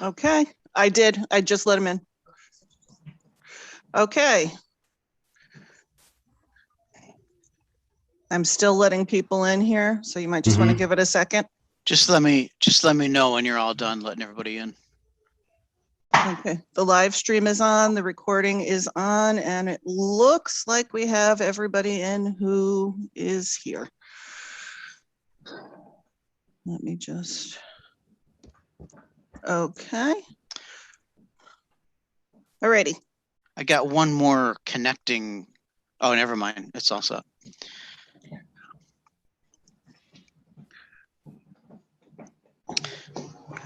Okay, I did. I just let him in. Okay. I'm still letting people in here, so you might just want to give it a second. Just let me know when you're all done letting everybody in. Okay, the live stream is on, the recording is on, and it looks like we have everybody in who is here. Let me just, okay. Alrighty. I got one more connecting. Oh, never mind. It's all set.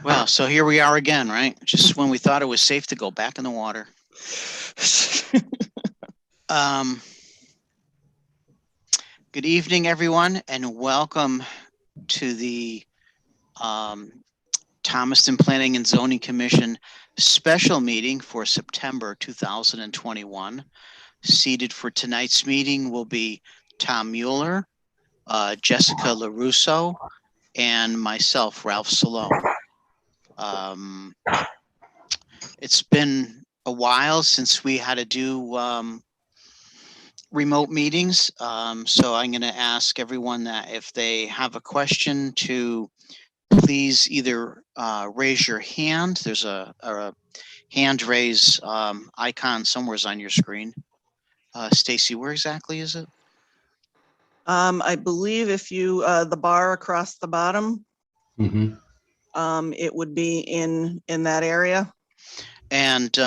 Well, so here we are again, right? Just when we thought it was safe to go back in the water. Good evening, everyone, and welcome to the Thomaston Planning and Zoning Commission special meeting for September 2021. Seated for tonight's meeting will be Tom Mueller, Jessica LaRusso, and myself, Ralph Salone. It's been a while since we had to do remote meetings, so I'm going to ask everyone that if they have a question to please either raise your hand. There's a hand raise icon somewhere on your screen. Stacy, where exactly is it? I believe if you, the bar across the bottom, it would be in that area. And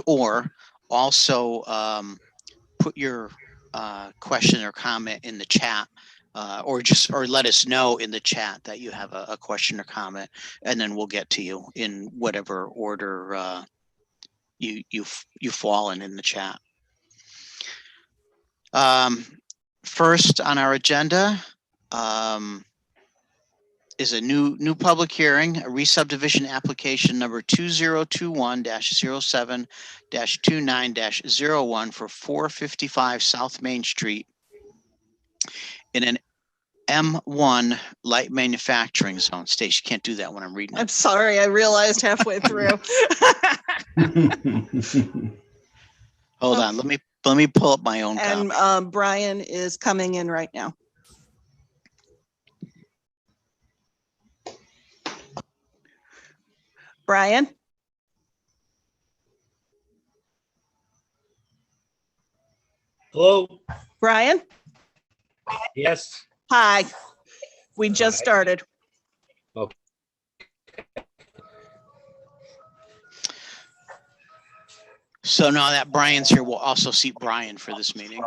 or also put your question or comment in the chat, or let us know in the chat that you have a question or comment, and then we'll get to you in whatever order you fall in the chat. First on our agenda is a new public hearing, a re-subdivision application number 2021-07-29-01 for 455 South Main Street in an M1 light manufacturing zone. Stace, you can't do that when I'm reading it. I'm sorry, I realized halfway through. Hold on, let me pull up my own copy. And Brian is coming in right now. Brian? Hello? Brian? Yes. Hi. We just started. Okay. So now that Brian's here, we'll also seat Brian for this meeting.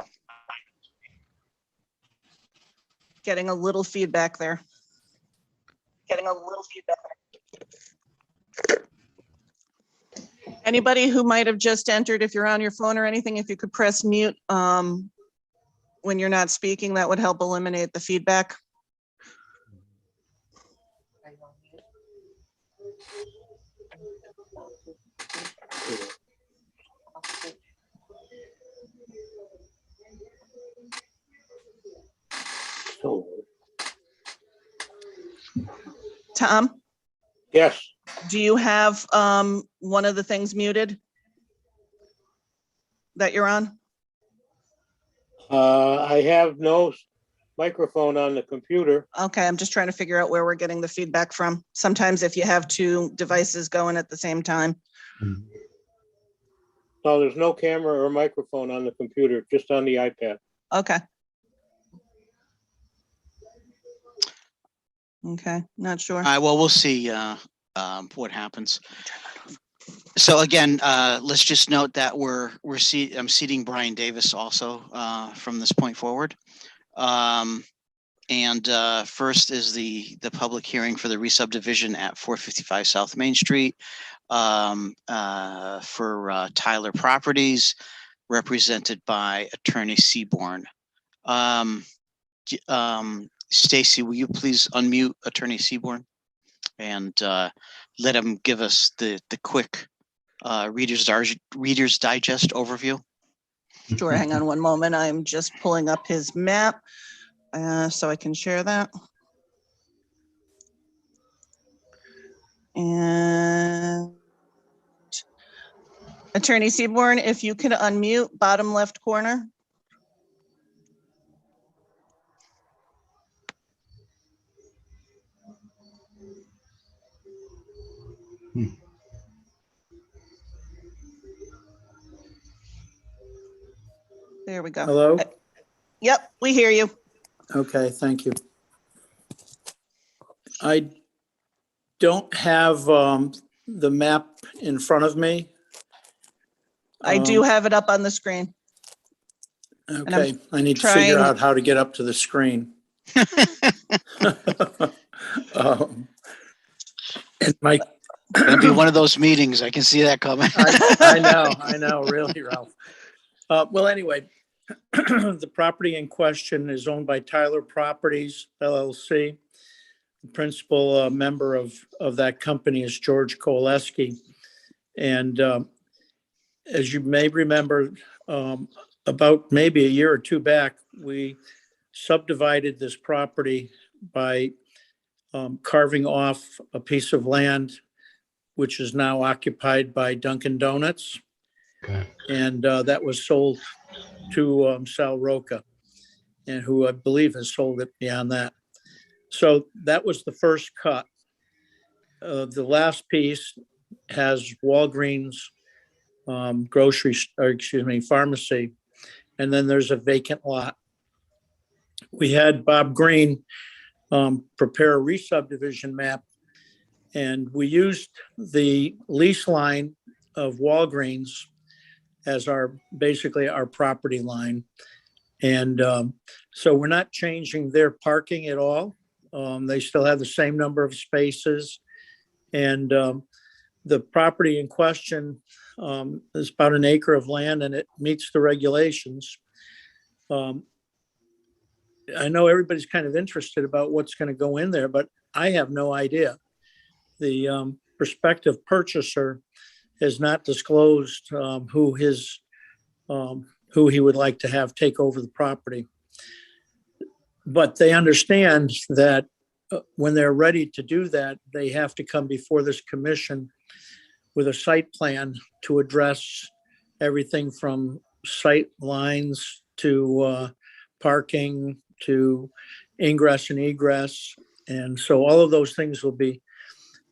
Getting a little feedback there. Anybody who might have just entered, if you're on your phone or anything, if you could press mute when you're not speaking, that would help eliminate the feedback. Tom? Yes. Do you have one of the things muted that you're on? I have no microphone on the computer. Okay, I'm just trying to figure out where we're getting the feedback from. Sometimes if you have two devices going at the same time. No, there's no camera or microphone on the computer, just on the iPad. Okay. Okay, not sure. All right, well, we'll see what happens. So again, let's just note that I'm seating Brian Davis also from this point forward. And first is the public hearing for the re-subdivision at 455 South Main Street for Tyler Properties, represented by Attorney Seabourn. Stacy, will you please unmute Attorney Seabourn and let him give us the quick Reader's Digest overview? Sure, hang on one moment. I'm just pulling up his map so I can share that. And Attorney Seabourn, if you can unmute, bottom left corner. There we go. Hello? Yep, we hear you. Okay, thank you. I don't have the map in front of me. I do have it up on the screen. Okay, I need to figure trying- out how to get up to the screen. And my, Gonna be one of those meetings. I can see that coming. I know, really, Ralph. Well, anyway, the property in question is owned by Tyler Properties LLC. The principal member of that company is George Koleski. And as you may remember, about maybe a year or two back, we subdivided this property by carving off a piece of land, which is now occupied by Dunkin' Donuts. Okay. And that was sold to Sal Roca, and who I believe has sold it beyond that. So that was the first cut. The last piece has Walgreens pharmacy, and then there's a vacant lot. We had Bob Green prepare a re-subdivision map, and we used the lease line of Walgreens as basically our property line. And so we're not changing their parking at all. They still have the same number of spaces. And the property in question is about an acre of land, and it meets the regulations. I know everybody's kind of interested about what's going to go in there, but I have no idea. The prospective purchaser has not disclosed who he would like to have take over the property. But they understand that when they're ready to do that, they have to come before this commission with a site plan to address everything from sight lines to parking to ingress and egress. And so all of those things will be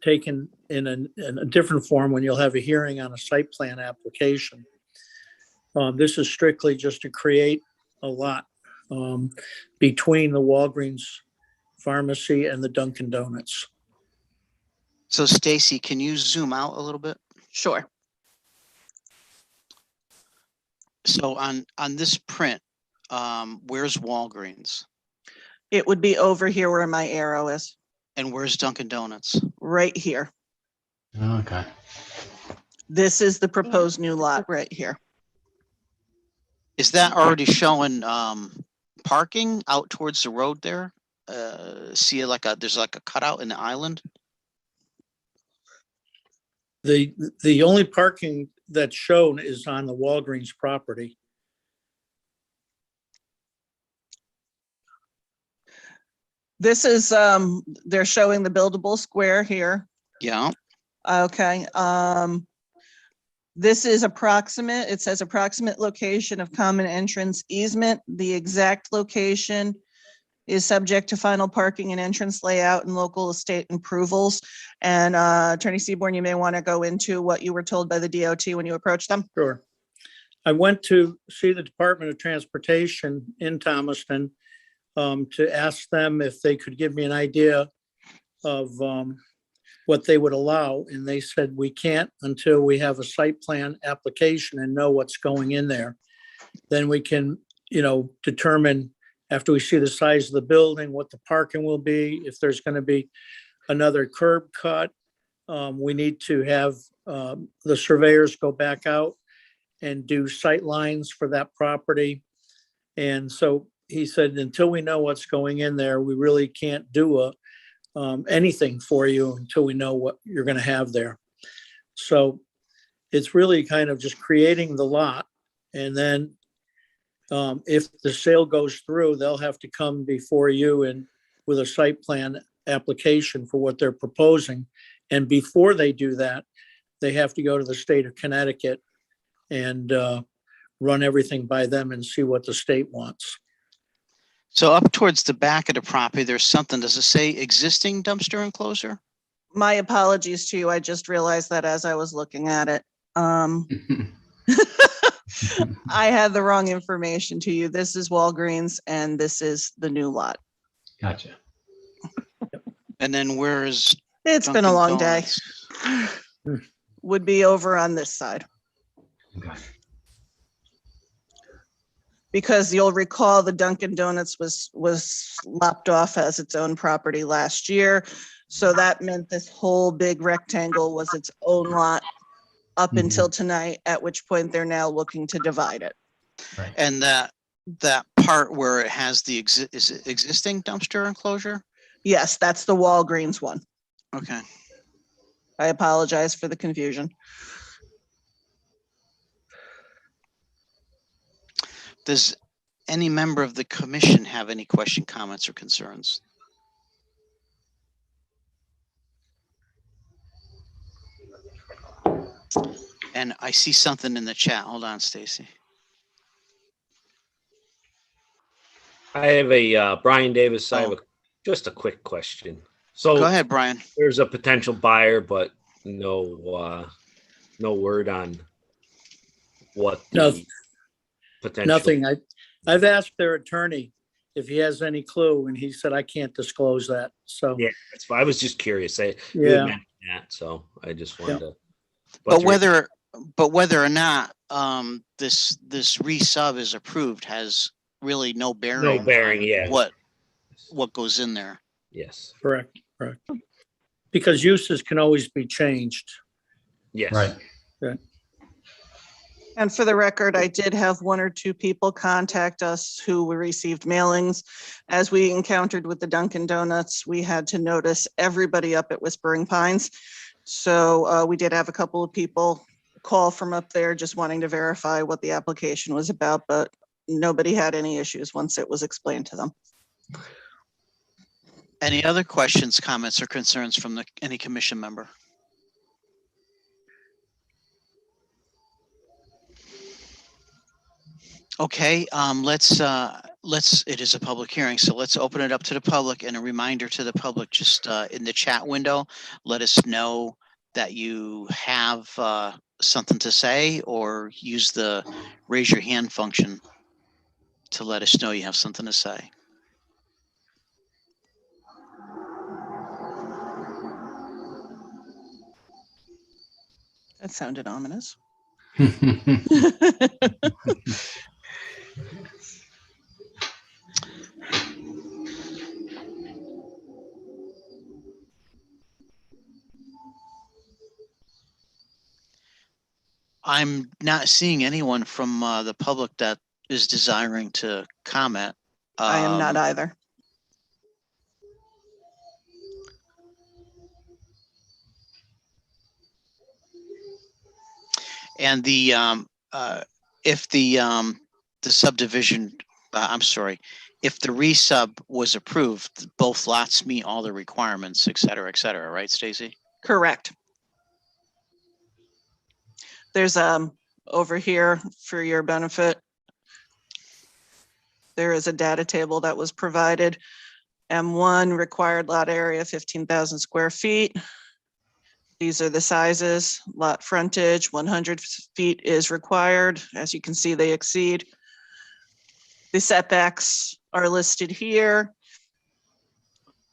taken in a different form when you'll have a hearing on a site plan application. This is strictly just to create a lot between the Walgreens pharmacy and the Dunkin' Donuts. So Stacy, can you zoom out a little bit? Sure. So on this print, where's Walgreens It would be over here where my arrow is, and where's Dunkin' Donuts? right here. Okay. This is the proposed new lot right here. Is that already showing parking out towards the road there? See there's like a cutout in the island? The only parking that's shown is on the Walgreens property. This is, they're showing the buildable square here. Yeah. Okay, this is approximate, it says approximate location of common entrance easement. The exact location is subject to final parking and entrance layout and local estate approvals. And Attorney Seabourn, you may want to go into what you were told by the DOT when you approached them. Sure. I went to see the Department of Transportation in Thomaston to ask them if they could give me an idea of what they would allow. And they said, we can't until we have a site plan application and know what's going in there. Then we can, determine after we see the size of the building, what the parking will be, if there's going to be another curb cut. We need to have the surveyors go back out and do sight lines for that property. And so he said, until we know what's going in there, we really can't do anything for you until we know what you're going to have there. So it's really kind of just creating the lot. And then if the sale goes through, they'll have to come before you and with a site plan application for what they're proposing. And before they do that, they have to go to the state of Connecticut and run everything by them and see what the state wants. So up towards the back of the property, there's something, does it say existing dumpster enclosure? My apologies to you. I just realized that as I was looking at it. I had the wrong information to you. This is Walgreens and this is the new lot. Gotcha. And then where is? It's been a Dunkin' long day. Donuts? Would be over on this side. Okay. Because you'll recall the Dunkin' Donuts was lopped off as its own property last year. So that meant this whole big rectangle was its own lot up Mhm. until tonight, at which point they're now looking to divide it. Right. And that part where it has the is it existing dumpster enclosure? Yes, that's the Walgreens one. Okay. I apologize for the confusion. Does any member of the commission have any question, comments, or concerns? And I see something in the chat. Hold on, Stacy. I have a Brian Davis. I have Oh. just a quick question. Go So ahead, Brian. there's a potential buyer, but no word on what No, the potential. Nothing. I've asked their attorney if he has any clue, and he said, I can't disclose that. So, Yeah, that's fine. I was just curious. You had yeah, mentioned that, so I just wanted to. But there- whether or not this resub is approved has really no bearing. No bearing, on yeah. What goes in there. Yes. correct. Because uses can always be changed. Yes. Right. And for the record, I did have one or two people contact us who received mailings. As we encountered with the Dunkin' Donuts, we had to notice everybody up at Whispering Pines. So we did have a couple of people call from up there just wanting to verify what the application was about, but nobody had any issues once it was explained to them. Any other questions, comments, or concerns from any commission member? Okay, it is a public hearing, so let's open it up to the public, and a reminder to the public, just in the chat window, let us know that you have something to say, or use the raise your hand function to let us know you have something to say. That sounded ominous. I'm not seeing anyone from the public that is desiring to comment. I am not either. And if the subdivision, I'm sorry, if the resub was approved, both lots meet all the requirements, et cetera, right, Stacy? Correct. There's over here for your benefit. There is a data table that was provided. M1 required lot area 15,000 square feet. These are the sizes. Lot frontage 100 feet is required. As you can see, they exceed. The setbacks are listed here.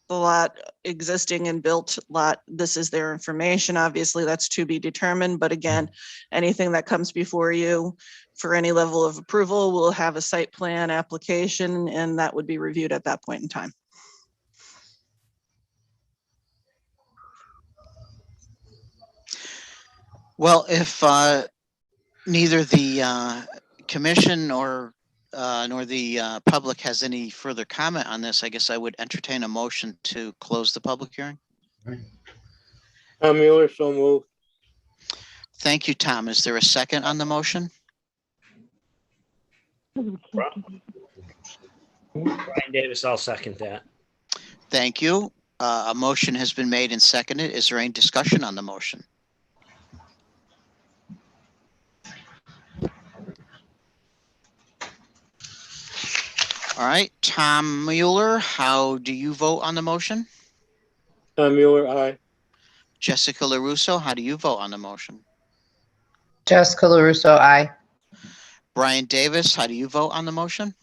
The lot existing and built lot, this is their information. Obviously, that's to be determined. But again, anything that comes before you for any level of approval will have a site plan application, and that would be reviewed at that point in time. Well, if neither the commission nor the public has any further comment on this, I guess I would entertain a motion to close the public hearing. Tom Mueller, so moved. Thank you, Tom. Is there a second on the motion? Brian Davis, I'll second that. Thank you. A motion has been made and seconded. Is there any discussion on the motion? All right, Tom Mueller, how do you vote on the motion? Tom Mueller, aye. Jessica LaRusso, how do you vote on the motion? Jessica LaRusso, aye. Brian Davis, how do you vote on the motion?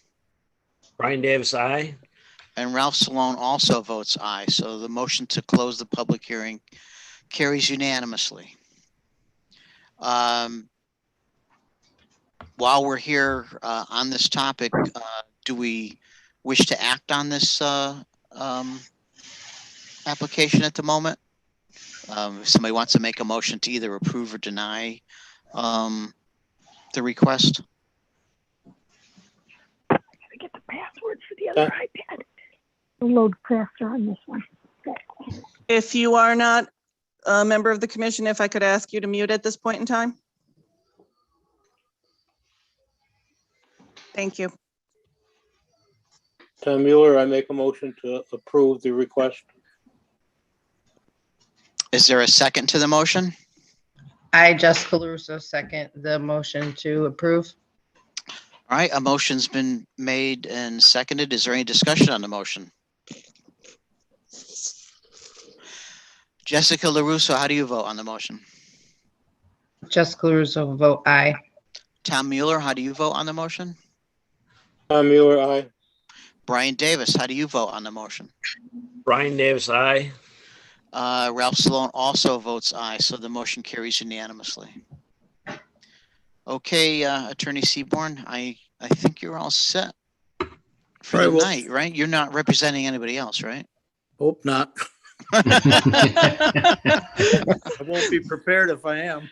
Brian Davis, aye. And Ralph Salone also votes aye. So the motion to close the public hearing carries unanimously. While we're here on this topic, do we wish to act on this application at the moment? If somebody wants to make a motion to either approve or deny the request? I get the password for the other iPad. It'll load faster on this one. If you are not a member of the commission, if I could ask you to mute at this point in time? Thank you. Tom Mueller, I make a motion to approve the request. Is there a second to the motion? I, Jessica LaRusso, second the motion to approve. All right, a motion's been made and seconded. Is there any discussion on the motion? Jessica LaRusso, how do you vote on the motion? Jessica LaRusso, vote aye. Tom Mueller, how do you vote on the motion? Tom Mueller, aye. Brian Davis, how do you vote on the motion? Brian Davis, aye. Ralph Salone also votes aye, so the motion carries unanimously. Okay, Attorney Seabourn, I think you're all set for Right, the well- night, right? You're not representing anybody else, right? Hope not. I won't be prepared if I am.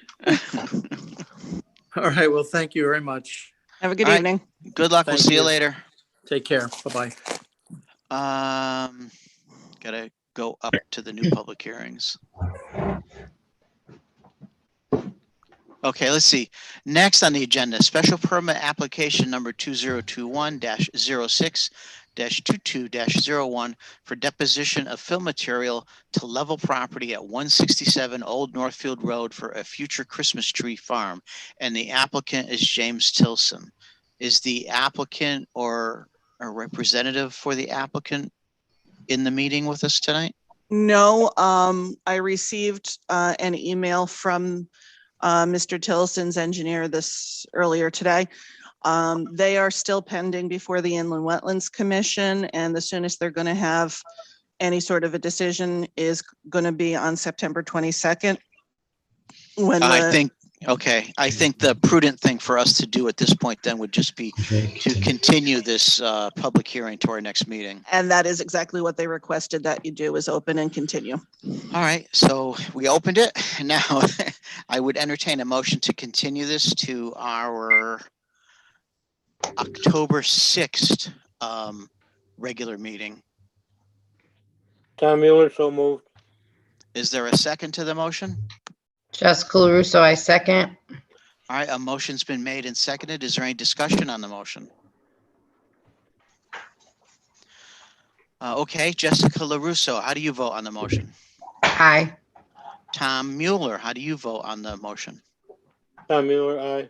All right, well, thank you very much. Have a good All right. evening. Good luck. We'll Thank see you you. later. Take care. Bye-bye. Gotta go up to the new public hearings. Okay, let's see. Next on the agenda, special permit application number 2021-06-22-01 for deposition of fill material to level property at 167 Old Northfield Road for a future Christmas tree farm. And the applicant is James Tilson. Is the applicant or a representative for the applicant in the meeting with us tonight? No, I received an email from Mr. Tillson's engineer earlier today. They are still pending before the Inland Wetlands Commission, and the soonest they're going to have any sort of a decision is going to be on September 22nd. When I think the prudent thing for us to do at this point then would just be to continue this public hearing to our next meeting. and that is exactly what they requested that you do, is open and continue. All right, so we opened it. Now I would entertain a motion to continue this to our October 6th regular meeting. Tom Mueller, so moved. Is there a second to the motion? Jessica LaRusso, I second. All right, a motion's been made and seconded. Is there any discussion on the motion? Okay, Jessica LaRusso, how do you vote on the motion? Aye. Tom Mueller, how do you vote on the motion? Tom Mueller, aye.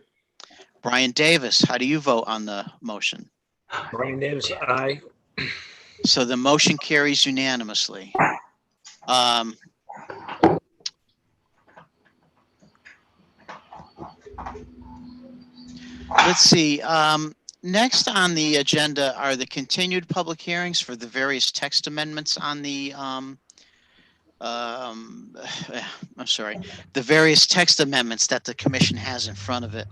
Brian Davis, how do you vote on the motion? Brian Davis, aye. So the motion carries unanimously. Let's see. Next on the agenda are the continued public hearings for the various text amendments on the I'm sorry, the various text amendments that the commission has in front of it.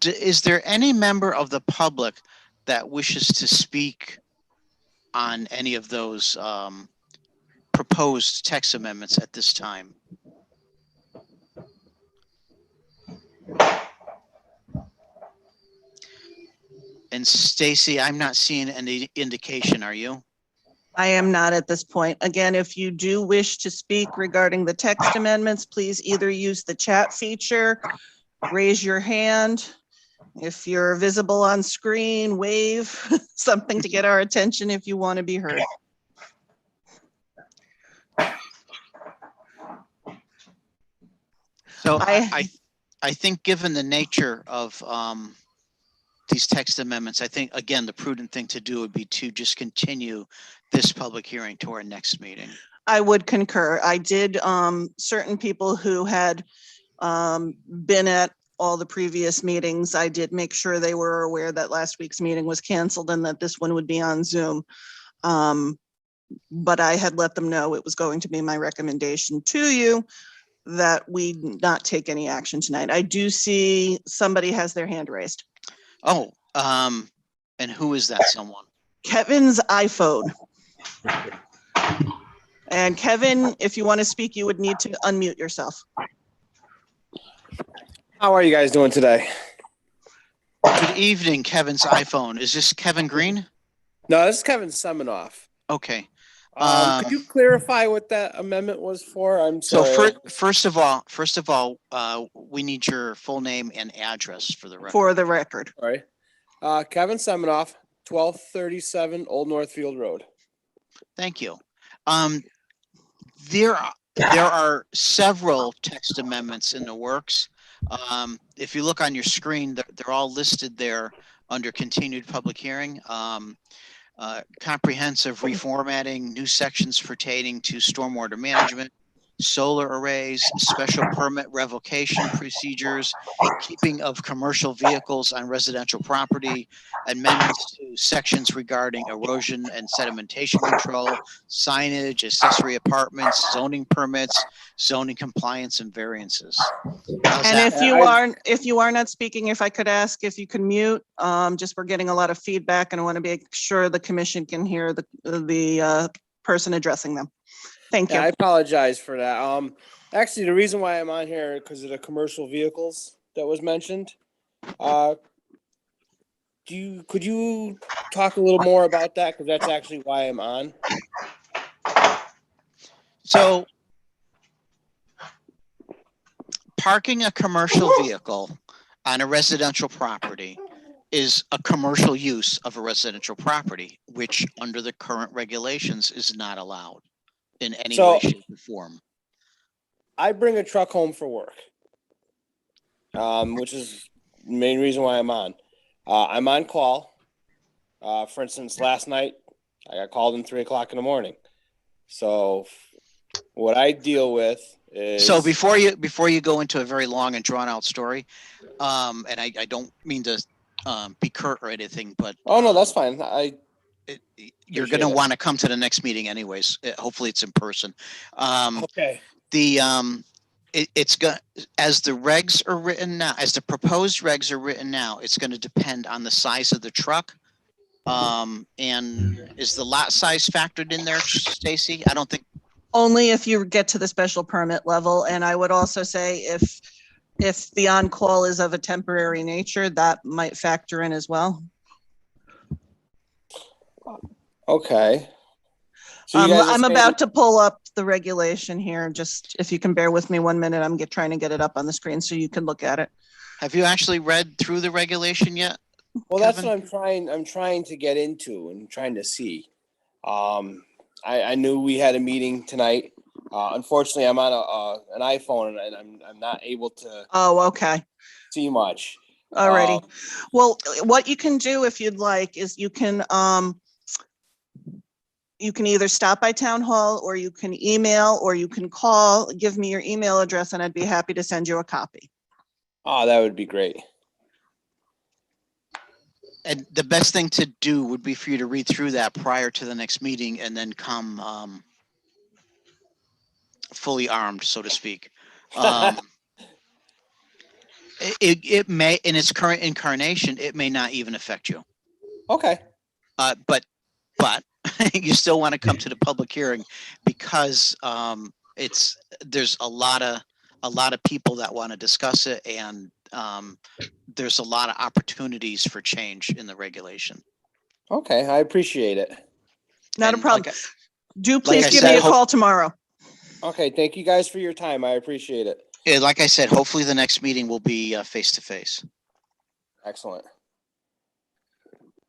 Is there any member of the public that wishes to speak on any of those proposed text amendments at this time? And Stacy, I'm not seeing any indication, are you? I am not at this point. Again, if you do wish to speak regarding the text amendments, please either use the chat feature, raise your hand, If you're visible on screen, wave something to get our attention if you want to be heard. So I think given the nature of these text amendments, I think, again, the prudent thing to do would be to just continue this public hearing to our next meeting. I would concur. I did, certain people who had been at all the previous meetings, I did make sure they were aware that last week's meeting was canceled and that this one would be on Zoom. But I had let them know it was going to be my recommendation to you that we not take any action tonight. I do see somebody has their hand raised. Oh, and who is that someone? Kevin's iPhone. And Kevin, if you want to speak, you would need to unmute yourself. How are you guys doing today? Good evening, Kevin's iPhone. Is this Kevin Green? No, this is Kevin Seminoff. Okay. Could you clarify what that amendment was for? I'm So sorry. first of all, we need your full name and address for the record. For the record. Sorry. Kevin Seminoff, 1237 Old Northfield Road. Thank you. There are several text amendments in the works. If you look on your screen, they're all listed there under continued public hearing. Comprehensive reformatting, new sections pertaining to stormwater management, solar arrays, special permit revocation procedures, keeping of commercial vehicles on residential property, amendments to sections regarding erosion and sedimentation control, signage, accessory apartments, zoning permits, zoning compliance and variances. How's And that? if you are not speaking, if I could ask if you can mute, just we're getting a lot of feedback and I want to make sure the commission can hear the person addressing them. Thank Yeah, I you. apologize for that. Actually, the reason why I'm on here because of the commercial vehicles that was mentioned. Could you talk a little more about that? Because that's actually why I'm on. So parking a commercial vehicle on a residential property is a commercial use of a residential property, which under the current regulations is not allowed in any way, shape, or form. I bring a truck home for work, which is the main reason why I'm on. I'm on call. For instance, last night I got called in 3 o'clock in the morning. So what I deal with is. So before you go into a very long and drawn out story, and I don't mean to be curt or anything, but Oh no, that's fine. you're going to want to come to the next meeting anyways. Hopefully it's in person. Okay. It's going, as the regs are written now, as the proposed regs are written now, it's going to depend on the size of the truck. And is the lot size factored in there, Stacy? I don't think. Only if you get to the special permit level. And I would also say if the on-call is of a temporary nature, that might factor in as well. Okay. So you guys are I'm saying- about to pull up the regulation here. Just if you can bear with me 1 minute, I'm trying to get it up on the screen so you can look at it. Have you actually read through the regulation yet? Well, that's Kevin? what I'm trying to get into and trying to see. I knew we had a meeting tonight. Unfortunately, I'm on an iPhone and I'm not able to Oh, okay. see much. Alrighty. Well, what you can do if you'd like is you can either stop by town hall or you can email or you can call, give me your email address and I'd be happy to send you a copy. Oh, that would be great. And the best thing to do would be for you to read through that prior to the next meeting and then come fully armed, so to speak. It may, in its current incarnation, it may not even affect you. Okay. But you still want to come to the public hearing because there's a lot of people that want to discuss it, and there's a lot of opportunities for change in the regulation. Okay, I appreciate it. Not a And problem. Do please I give said, me a call tomorrow. Okay, thank you guys for your time. I appreciate it. Like I said, hopefully the next meeting will be face to face. Excellent.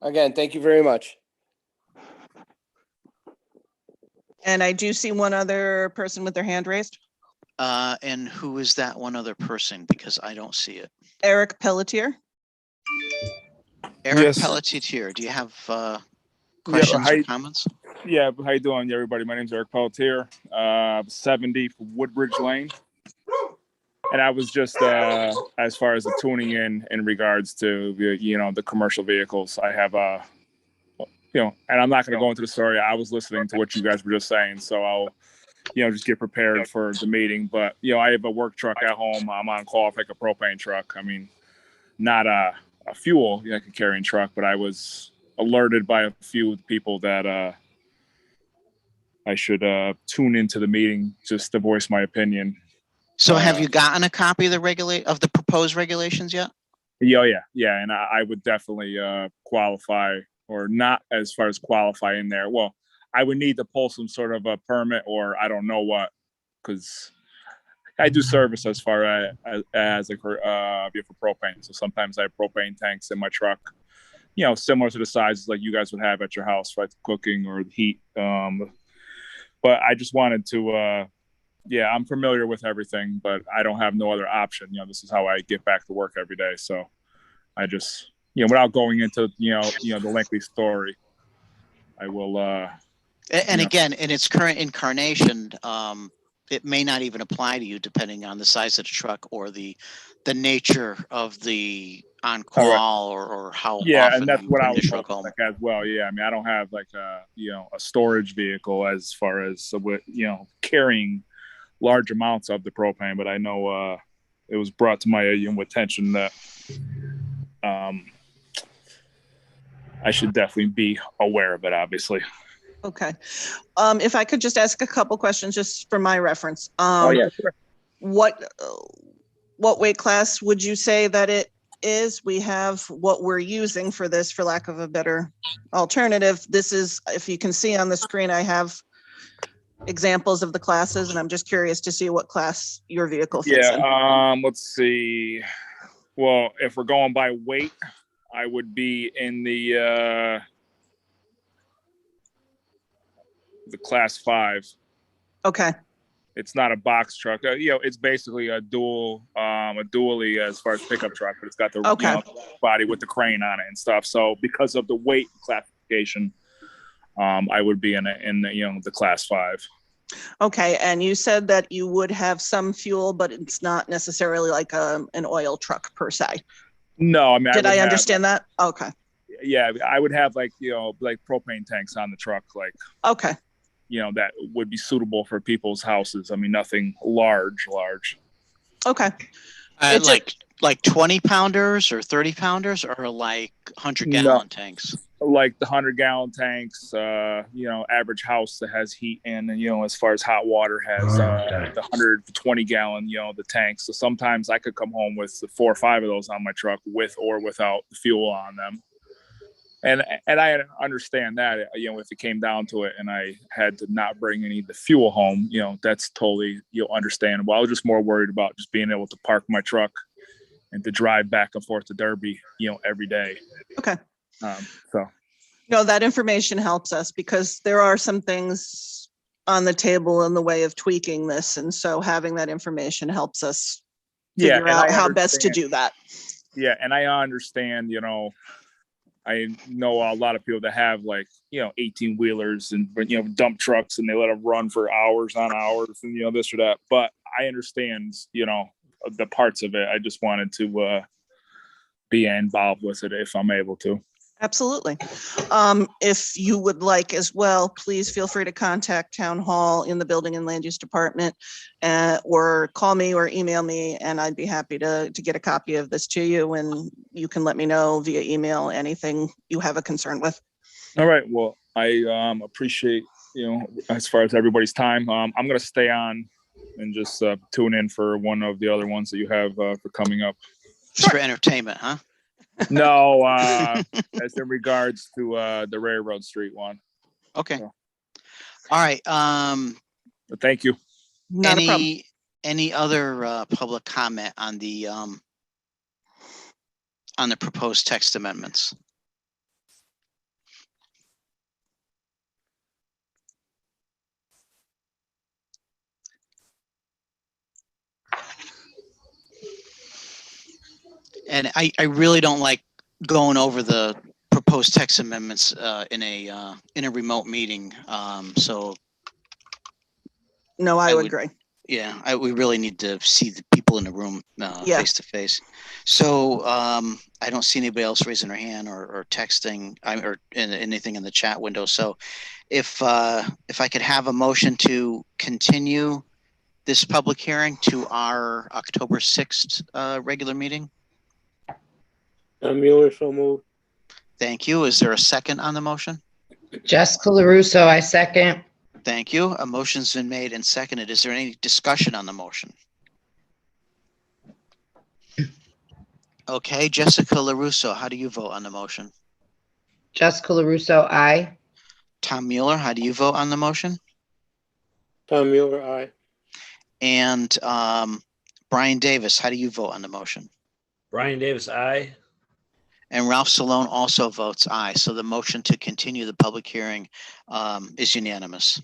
Again, thank you very much. And I do see one other person with their hand raised. And who is that one other person? Because I don't see it. Eric Pelletier. Eric Yes. Pelletier, do you have questions or comments? Yeah, how you doing, everybody? My name's Eric Pelletier, 70 Woodbridge Lane. And I was just, as far as the tuning in regards to, the commercial vehicles, I have, and I'm not going to go into the story. I was listening to what you guys were just saying, so I'll, just get prepared for the meeting. But, I have a work truck at home. I'm on call for like a propane truck. I mean, not a fuel carrying truck, but I was alerted by a few people that I should tune into the meeting just to voice my opinion. So have you gotten a copy of the proposed regulations yet? Yeah. And I would definitely qualify, or not as far as qualify in there. Well, I would need to pull some sort of a permit, or I don't know what, because I do service as far as for propane. So sometimes I have propane tanks in my truck, similar to the sizes like you guys would have at your house, right? Cooking or the heat. But I just wanted to, I'm familiar with everything, but I don't have no other option. This is how I get back to work every day. So I just, without going into, the lengthy story, I will. And again, in its current incarnation, it may not even apply to you depending on the size of the truck or the nature of the on-call or how often and that's you what bring I the was truck home. like as well. Yeah, I mean, I don't have like a storage vehicle as far as carrying large amounts of the propane, but I know it was brought to my attention that I should definitely be aware of it, obviously. Okay. If I could just ask a couple questions just for my reference. Sure. What weight class would you say that it is? We have what we're using for this, for lack of a better alternative. This is, if you can see on the screen, I have examples of the classes, and I'm just curious to see what class your vehicle fits in. Let's see. Well, if we're going by weight, I would be in the class 5. Okay. It's not a box truck. It's basically a dually as far as pickup truck, but it's got the body with the crane on it and stuff. So because of the weight classification, I would be in the class 5. Okay. And you said that you would have some fuel, but it's not necessarily like an oil truck per se. No, I mean, did I understand that? Okay. Yeah, I would have like propane tanks on the truck, like. Okay. That would be suitable for people's houses. I mean, nothing large. Okay. Like 20 pounders or 30 pounders or like 100-gallon tanks? Like the 100-gallon tanks, average house that has heat in, and, as far as hot water has the 120-gallon, the tanks. So sometimes I could come home with 4 or 5 of those on my truck with or without the fuel on them. And I understand that, if it came down to it and I had to not bring any of the fuel home, that's totally, understandable. I was just more worried about just being able to park my truck and to drive back and forth to Derby, every day. Okay. So. No, that information helps us because there are some things on the table in the way of tweaking this. And so having that information helps us figure out how best to do that. Yeah. And I understand, I know a lot of people that have 18 wheelers and, dump trucks, and they let them run for hours on hours and, this or that. But I understand, the parts of it. I just wanted to be involved with it if I'm able to. Absolutely. If you would like as well, please feel free to contact Town Hall in the Building and Land Use Department, or call me or email me, and I'd be happy to get a copy of this to you, and you can let me know via email anything you have a concern with. All right. Well, I appreciate, as far as everybody's time. I'm going to stay on and just tune in for one of the other ones that you have for coming up. Just for entertainment, huh? No, as in regards to the Railroad Street one. Okay. So. All right. Thank you. Not a problem. Any other public comment on the on the proposed text amendments? And I really don't like going over the proposed text amendments in a remote meeting. So No, I I would would- agree. yeah, we really need to see the people in the room Yeah. face to face. So I don't see anybody else raising their hand or texting or anything in the chat window. So if I could have a motion to continue this public hearing to our October 6th regular meeting. Mueller, so moved. Thank you. Is there a second on the motion? Jessica LaRusso, I second. Thank you. A motion's been made and seconded. Is there any discussion on the motion? Okay, Jessica LaRusso, how do you vote on the motion? Jessica LaRusso, aye. Tom Mueller, how do you vote on the motion? Tom Mueller, aye. And Brian Davis, how do you vote on the motion? Brian Davis, aye. And Ralph Salone also votes aye. So the motion to continue the public hearing is unanimous.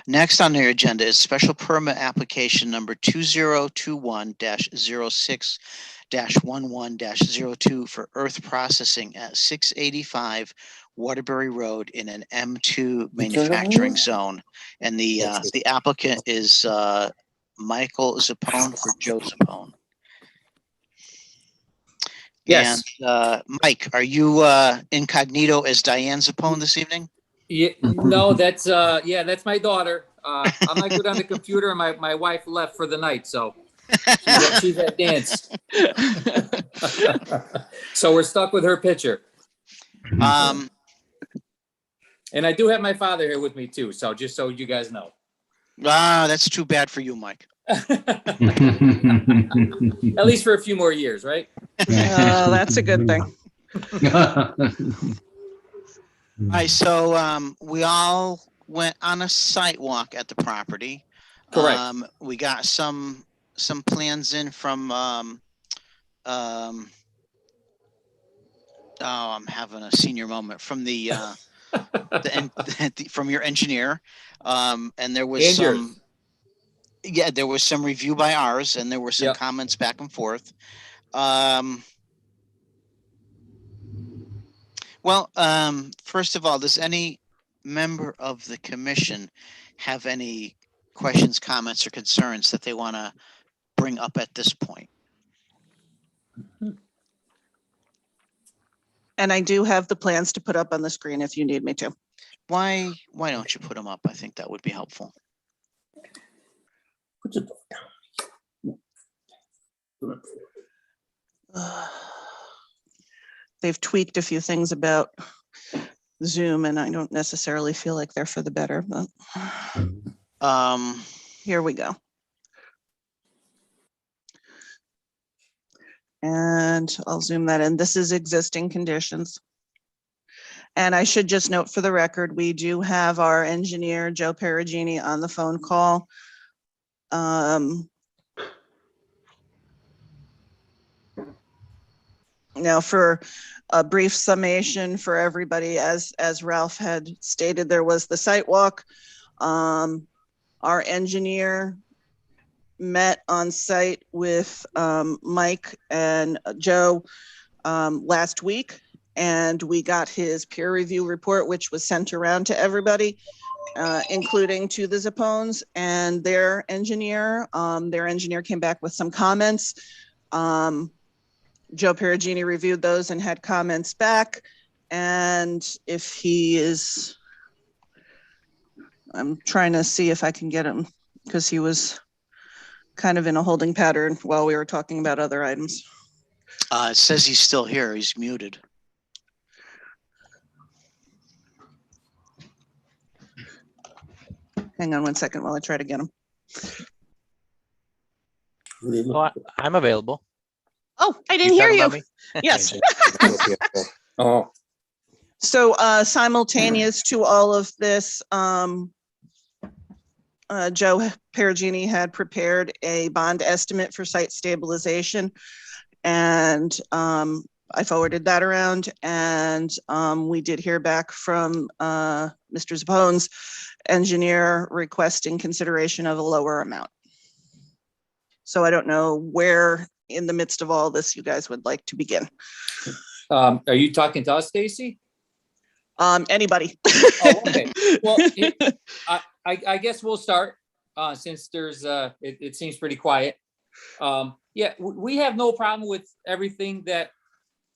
Next on the agenda is special permit application number 2021-06-11-02 for earth processing at 685 Waterbury Road in an M2 manufacturing zone. And the applicant is Michael Zappone for Joe Zappone. Yes. And Mike, are you incognito as Diane Zappone this evening? Yeah, no, that's my daughter. I'm not good on the computer, and my wife left for the night, so she's at dance. So we're stuck with her picture. And I do have my father here with me too, so just so you guys know. That's too bad for you, Mike. At least for a few more years, right? That's a good thing. All right, so we all went on a site walk at the property. Correct. We got some plans in from oh, I'm having a senior moment from the from your engineer. And there was there was some review by ours, and there were some comments back and forth. Well, first of all, does any member of the commission have any questions, comments, or concerns that they want to bring up at this point? And I do have the plans to put up on the screen if you need me to. Why don't you put them up? I think that would be helpful. They've tweaked a few things about Zoom, and I don't necessarily feel like they're for the better, but here we go. And I'll zoom that in. This is existing conditions. And I should just note for the record, we do have our engineer, Joe Perugini, on the phone call. Now, for a brief summation for everybody, as Ralph had stated, there was the site walk. Our engineer met on site with Mike and Joe last week, and we got his peer review report, which was sent around to everybody, including to the Zappones and their engineer. Their engineer came back with some comments. Joe Perugini reviewed those and had comments back. And if he is, I'm trying to see if I can get him, because he was kind of in a holding pattern while we were talking about other items. It says he's still here. He's muted. Hang on one second while I try to get him. Oh, I'm available. Oh, I didn't hear you. Me? Yes. Oh, So simultaneous to all of this, Joe Perugini had prepared a bond estimate for site stabilization. And I forwarded that around, and we did hear back from Mr. Zapone's engineer requesting consideration of a lower amount. So I don't know where in the midst of all this you guys would like to begin. Are you talking to us, Stacy? Anybody. Oh, okay. Well, I guess we'll start since there's it seems pretty quiet. Yeah, we have no problem with everything that,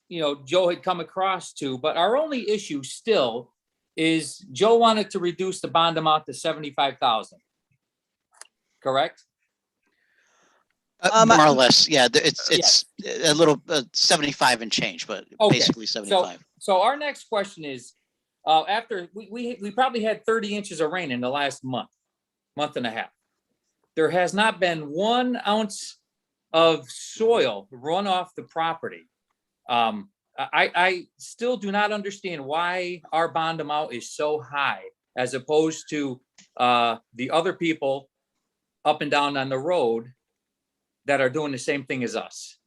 you know, Joe had come across to, but our only issue still is Joe wanted to reduce the bond amount to 75,000. Correct? More or less, yeah. It's a little 75 and change, but Okay. basically 75. So our next question is, after we probably had 30 inches of rain in the last month and a half. There has not been 1 ounce of soil run off the property. I still do not understand why our bond amount is so high as opposed to the other people up and down on the road that are doing the same thing as us.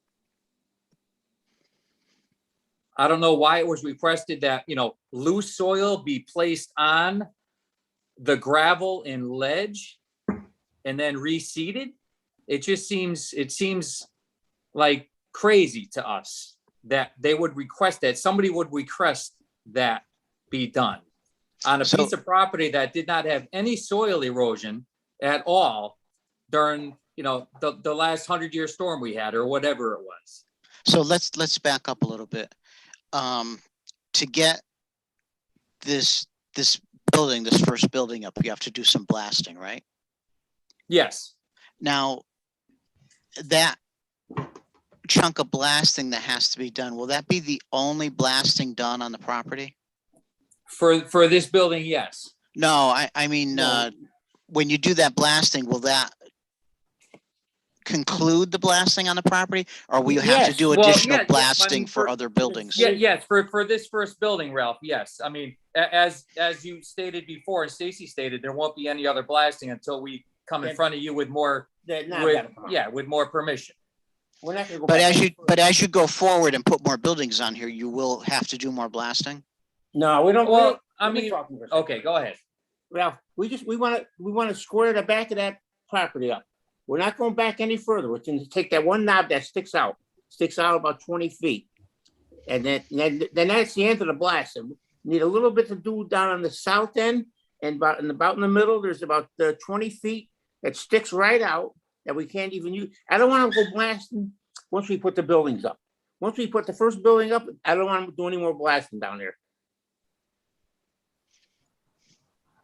I don't know why it was requested that, you know, loose soil be placed on the gravel and ledge and then reseeded. It seems like crazy to us that they would request that, somebody would request that be done on a piece of property that did not have any soil erosion at all during, you know, the last 100-year storm we had or whatever it was. So let's back up a little bit. To get this building, this first building up, you have to do some blasting, right? Yes. Now, that chunk of blasting that has to be done, will that be the only blasting done on the property? For this building, yes. No, I mean, when you do that blasting, will that conclude the blasting on the property, or will you have to do additional blasting for other buildings? Yes, for this first building, Ralph, yes. I mean, as you stated before, and Stacy stated, there won't be any other blasting until we come in front of you with more, with more permission. We're not gonna go But back as you go forward and put more buildings on here, you will have to do more blasting? No, we don't. Well, I mean, okay, go ahead. Ralph, we want to square the back of that property up. We're not going back any further. We're going to take that one knob that sticks out about 20 feet. And then that's the end of the blast. And we need a little bit to do down on the south end, and about in the middle, there's about 20 feet that sticks right out that we can't even use. I don't want to go blasting once we put the buildings up. Once we put the first building up, I don't want to do any more blasting down there.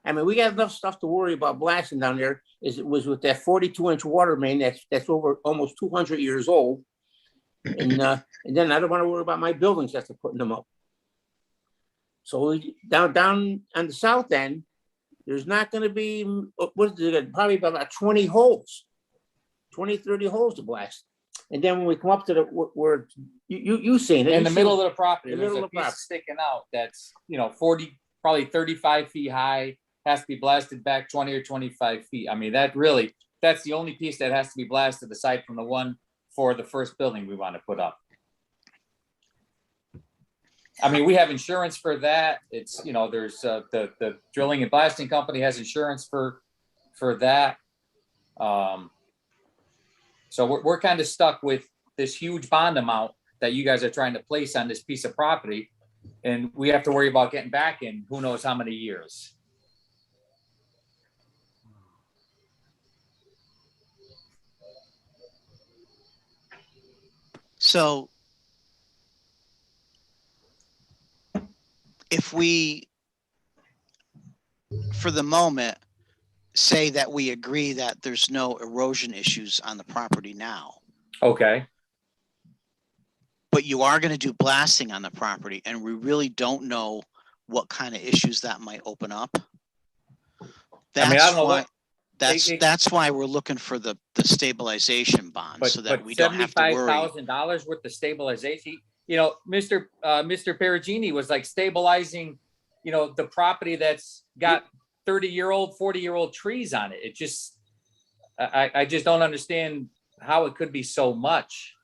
I mean, we got enough stuff to worry about blasting down there. It was with that 42-inch water main that's over almost 200 years old, and then I don't want to worry about my buildings after putting them up. So down on the south end, there's not going to be probably about 20 holes, 30 holes to blast. And then when we come up to where you seen it in the middle of the property, there's a piece sticking out that's, you know, 40, probably 35 feet high. Has to be blasted back 20 or 25 feet. I mean, that's the only piece that has to be blasted aside from the one for the first building we want to put up. I mean, we have insurance for that. It's, you know, there's the drilling and blasting company has insurance for that. So we're kind of stuck with this huge bond amount that you guys are trying to place on this piece of property. And we have to worry about getting back in who knows how many years. So if we, for the moment, say that we agree that there's no erosion issues on the property now. Okay. But you are going to do blasting on the property, and we really don't know what kind of issues that might open up. That's I don't know what. That's why we're looking for the stabilization bond, so that we don't have to worry. $75,000 worth of stabilization. You know, Mr. Perugini was like stabilizing, you know, the property that's got 30-year-old, 40-year-old trees on it. It just, I just don't understand how it could be so much.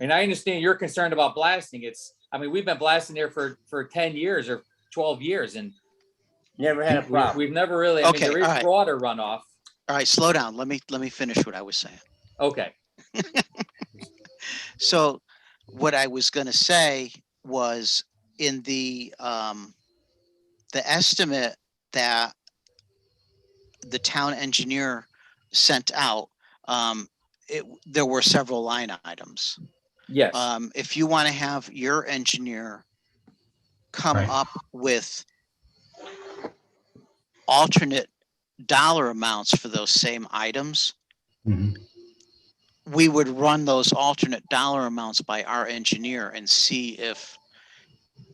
And I understand you're concerned about blasting. I mean, we've been blasting there for 10 years or 12 years and Never had a problem. we've never really, I mean, Okay, there is all right. broader runoff. All right, slow down. Let me finish what I was saying. Okay. So what I was going to say was in the estimate that the town engineer sent out, there were several line items. Yes. If you want to have your engineer come Right. up with alternate dollar amounts for those same items, Mhm. we would run those alternate dollar amounts by our engineer and see if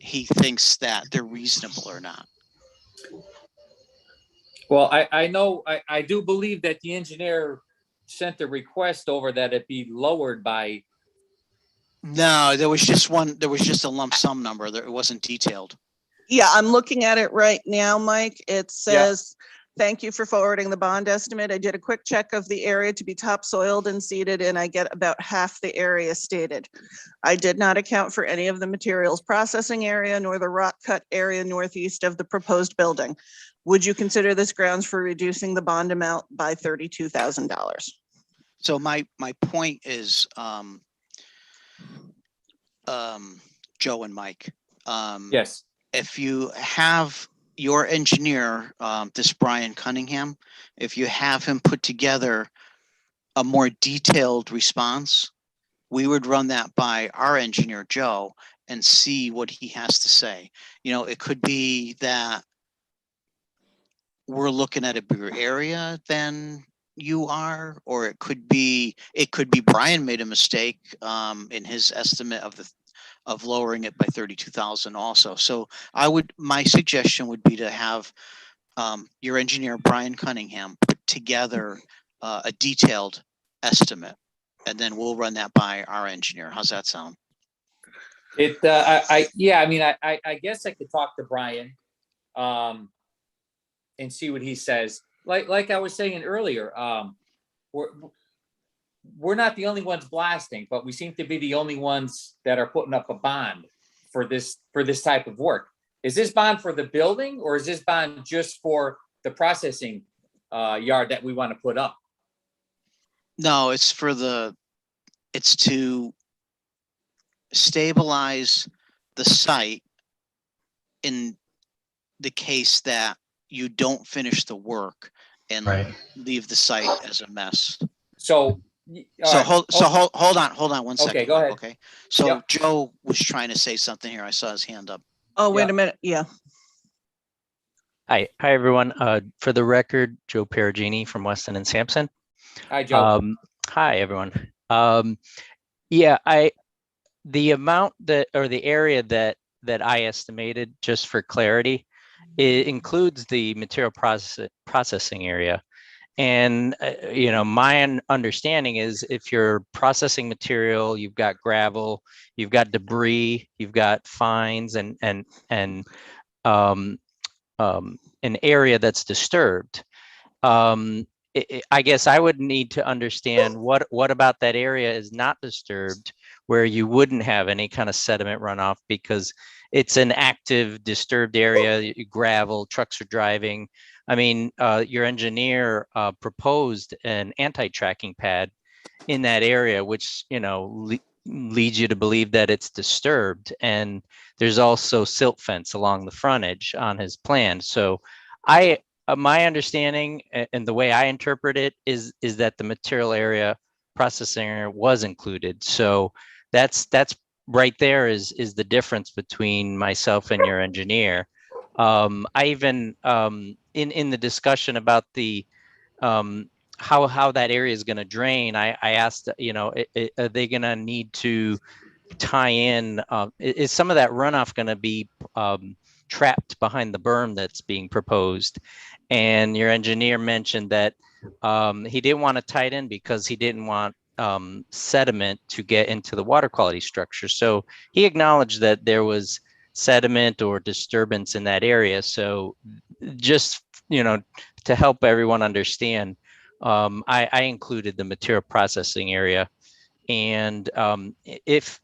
he thinks that they're reasonable or not. Well, I know, I do believe that the engineer sent a request over that it be lowered by, No, there was just a lump sum number. It wasn't detailed. Yeah, I'm looking at it right now, Mike. It says, thank you for forwarding the bond estimate. I did a quick check of the area to be topsoiled and seeded, and I get about half the area stated. I did not account for any of the materials processing area nor the rock cut area northeast of the proposed building. Would you consider this grounds for reducing the bond amount by $32,000? So my point is, Joe and Mike, yes, if you have your engineer, this Brian Cunningham, if you have him put together a more detailed response, we would run that by our engineer, Joe, and see what he has to say. You know, it could be that we're looking at a bigger area than you are, or it could be Brian made a mistake in his estimate of lowering it by 32,000 also. So my suggestion would be to have your engineer, Brian Cunningham, put together a detailed estimate, and then we'll run that by our engineer. How's that sound? yeah, I mean, I guess I could talk to Brian and see what he says. Like I was saying earlier, we're not the only ones blasting, but we seem to be the only ones that are putting up a bond for this type of work. Is this bond for the building, or is this bond just for the processing yard that we want to put up? No, it's to stabilize the site in the case that you don't finish the work and Right. leave the site as a mess. So hold on 1 second. Okay, go ahead. Okay. So Yep. Joe was trying to say something here. I saw his hand up. Oh, wait Yeah. a minute. Yeah. Hi, everyone. For the record, Joe Perugini from Weston and Sampson. Hi, Joe. Hi, everyone. The amount the area that I estimated, just for clarity, it includes the material processing area. And, my understanding is if you're processing material, you've got gravel, you've got debris, you've got fines and an area that's disturbed. I guess I would need to understand what about that area is not disturbed, where you wouldn't have any kind of sediment runoff, because it's an active disturbed area, gravel, trucks are driving. I mean, your engineer proposed an anti-tracking pad in that area, which, leads you to believe that it's disturbed. And there's also silt fence along the frontage on his plan. So my understanding and the way I interpret it is that the material area processing area was included. So that's right there is the difference between myself and your engineer. I even in the discussion about the how that area is going to drain, I asked, are they going to need to tie in? Is some of that runoff going to be trapped behind the berm that's being proposed? And your engineer mentioned that he didn't want to tie it in because he didn't want sediment to get into the water quality structure. So he acknowledged that there was sediment or disturbance in that area. So just, to help everyone understand, I included the material processing area And if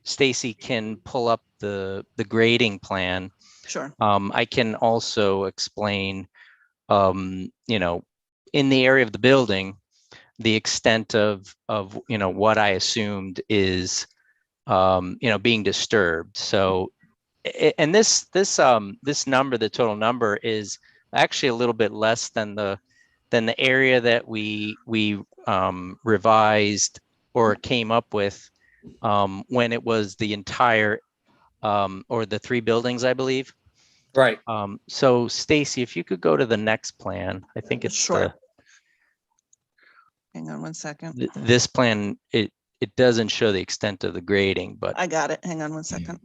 Stacy can pull up the grading plan, Sure. I can also explain, you know, in the area of the building, the extent of you know, what I assumed is you know, being disturbed. So and this number, the total number, is actually a little bit less than the area that we revised or came up with when it was the entire or the 3 buildings, I believe. Right. So Stacy, if you could go to the next plan, I think it's Sure. Hang on one second. this plan. It doesn't show the extent of the grading, but I got it. Hang on one second.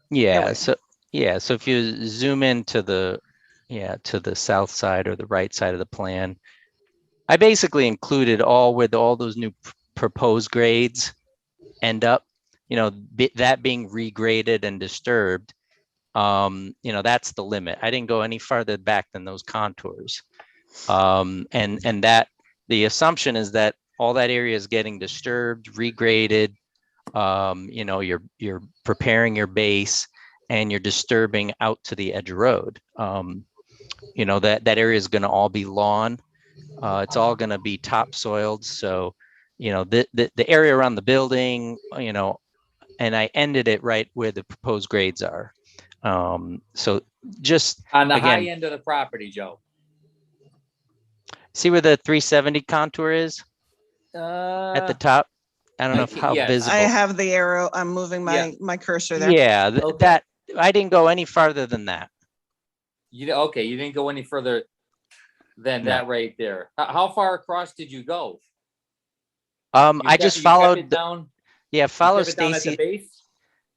yeah. we So yeah. So if you zoom into the south side or the right side of the plan, I basically included where all those new proposed grades end up. You know, that being regraded and disturbed. You know, that's the limit. I didn't go any farther back than those contours. And that the assumption is that all that area is getting disturbed, regraded. You know, you're preparing your base and you're disturbing out to the edge of road. You know, that area is going to all be lawn. It's all going to be topsoiled. So, you know, the area around the building, you know, and I ended it right where the proposed grades are. So just On the high again, end of the property, Joe. see where the 370 contour is at the top. I don't know how yes. visible. I have the arrow. I'm moving my cursor there. Yeah, Okay. that I didn't go any farther than that. Okay, you didn't go any further than No. that right there. How far across did you go? I just You kept followed. it down. Yeah, follow You kept it down at the Stacy. base?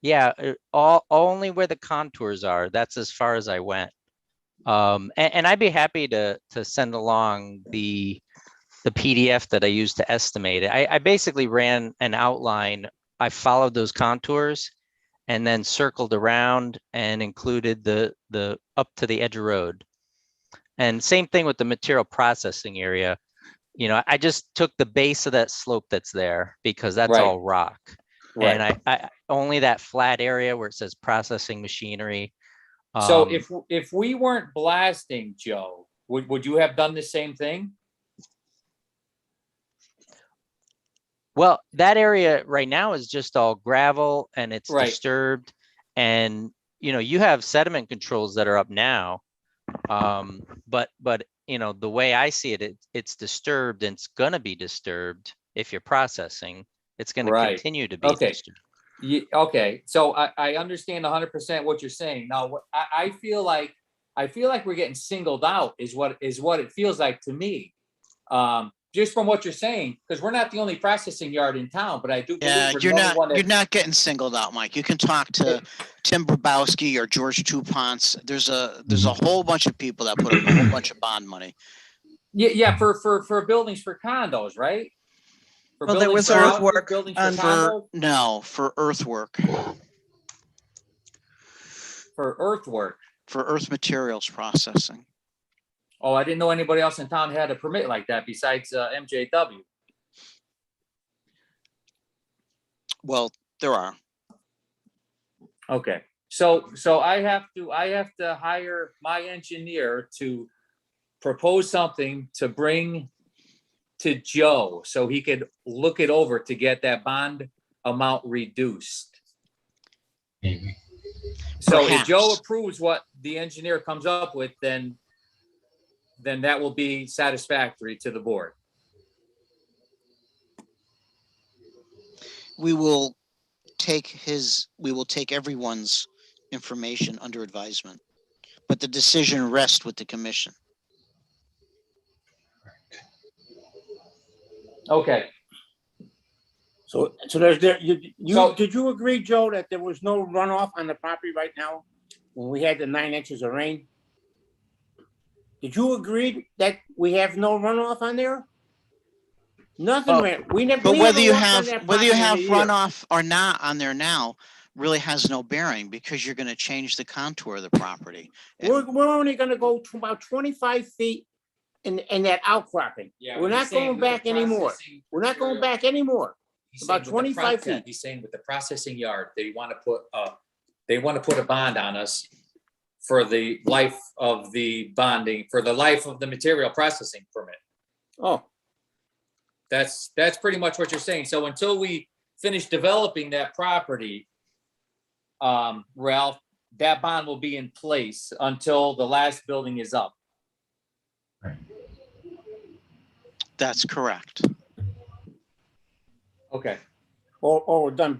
Yeah, all only where the contours are. That's as far as I went. And I'd be happy to send along the PDF that I used to estimate it. I basically ran an outline. I followed those contours and then circled around and included the up to the edge of road. And same thing with the material processing area. You know, I just took the base of that slope that's there because that's Right. all rock. Right. And I only that flat area where it says processing machinery. So if we weren't blasting, Joe, would you have done the same thing? Well, that area right now is just all gravel and it's Right. disturbed. And, you know, you have sediment controls that are up now. But, you know, the way I see it, it's disturbed and it's going to be disturbed if you're processing. It's going to Right. continue to be Okay. disturbed. Okay, so I understand 100% what you're saying. Now, I feel like we're getting singled out is what it feels like to me. Just from what you're saying, because we're not the only processing yard in town, but I do believe Yeah, we're you're the only not one you're that. not getting singled out, Mike. You can talk to Tim Brabowski or George Tuponce. There's a whole bunch of people that put up a whole bunch of bond money. Yeah, for buildings for condos, right? For Well, there buildings was for houses, earthwork buildings for on- condos, For earthwork, for earthwork. for earth materials processing. Oh, I didn't know anybody else in town had a permit like that besides MJW. Well, there are. Okay, so I have to hire my engineer to propose something to bring to Joe so he could look it over to get that bond amount reduced. Maybe. So if Perhaps. Joe approves what the engineer comes up with, then that will be satisfactory to the board. We will take everyone's information under advisement, but the decision rests with the commission. Okay, So did you agree, Joe, that there was no runoff on the property right now when we had the 9 inches of rain? Did you agree that we have no runoff on there? Nothing Well, ran. We never. But we whether haven't you walked on have that whether you property in have a year. runoff or not on there now really has no bearing because you're going to change the contour of the property. We're only going to go to about 25 feet in that outcropping. Yeah, We're he's not saying going with the back anymore. processing We're not going material. back anymore. About 25 feet. He's saying with the processing yard, they want to put a bond on us for the life of the bonding, for the life of the material processing permit. Oh, That's pretty much what you're saying. So until we finish developing that property, Ralph, that bond will be in place until the last building is up. That's correct. Okay. or we're done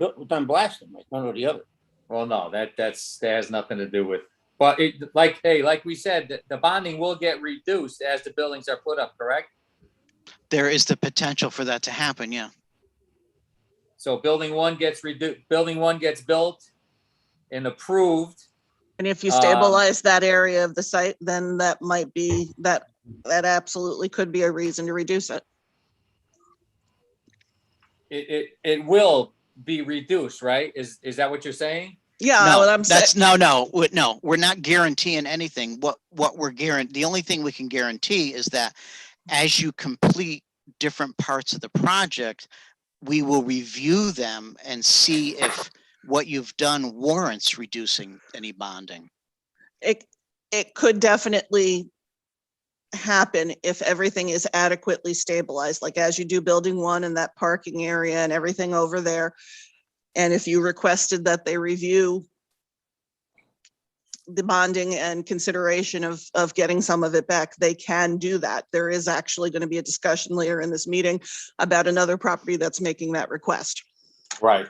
blasting, like one or the other. Well, no, that has nothing to do with, but like we said, the bonding will get reduced as the buildings are put up, correct? There is the potential for that to happen, yeah. So building one gets built and approved. And if you stabilize that area of the site, then that might be, that absolutely could be a reason to reduce it. It will be reduced, right? Is that what you're saying? Yeah, No, what I'm saying. no, we're not guaranteeing anything. The only thing we can guarantee is that as you complete different parts of the project, we will review them and see if what you've done warrants reducing any bonding. It could definitely happen if everything is adequately stabilized, like as you do building one and that parking area and everything over there. And if you requested that they review the bonding and consideration of getting some of it back, they can do that. There is actually going to be a discussion later in this meeting about another property that's making that request. Right.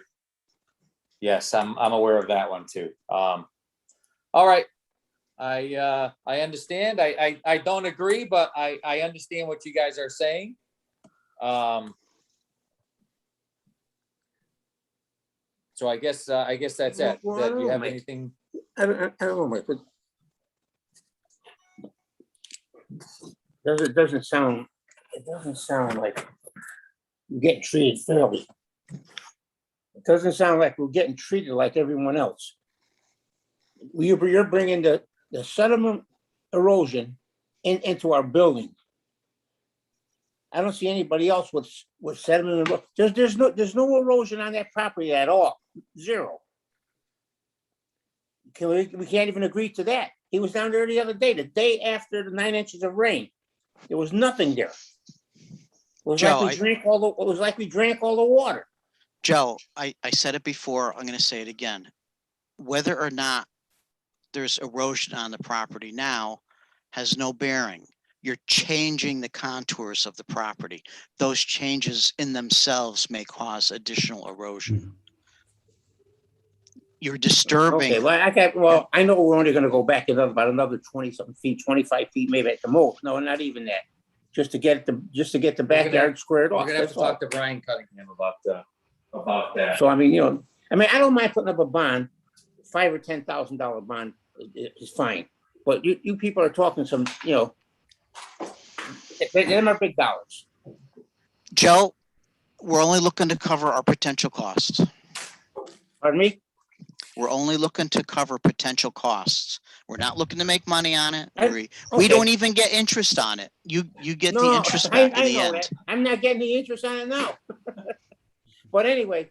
Yes, I'm aware of that one too. All right. I understand. I don't agree, but I understand what you guys are saying. So I guess that's it. Well, I Do don't you know, have Mike. anything? I don't know, Mike, but it doesn't sound like we're getting treated fairly. It doesn't sound like we're getting treated like everyone else. You're bringing the sediment erosion into our building. I don't see anybody else with sediment. There's no erosion on that property at all. Zero. We can't even agree to that. He was down there the other day, the day after the 9 inches of rain. There was nothing there. It was Joe, like we drank all the water. Joe, I said it before, I'm gonna say it again. Whether or not there's erosion on the property now has no bearing. You're changing the contours of the property. Those changes in themselves may cause additional erosion. You're disturbing. Okay, well, I know we're only gonna go back about another 20-something feet, 25 feet, maybe at the most. No, not even that. Just to get the backyard squared off. We're gonna have to that's all. talk to Brian Cunningham about that. So I mean, I don't mind putting up a bond, $5,000 or $10,000 bond is fine. But you people are talking some, them are big dollars. Joe, we're only looking to cover our potential costs. Pardon me? We're only looking to cover potential costs. We're not looking to make money on it. We Okay. don't even get interest on it. You get the interest back in the know end. that. I'm not getting the interest on it now. But anyway,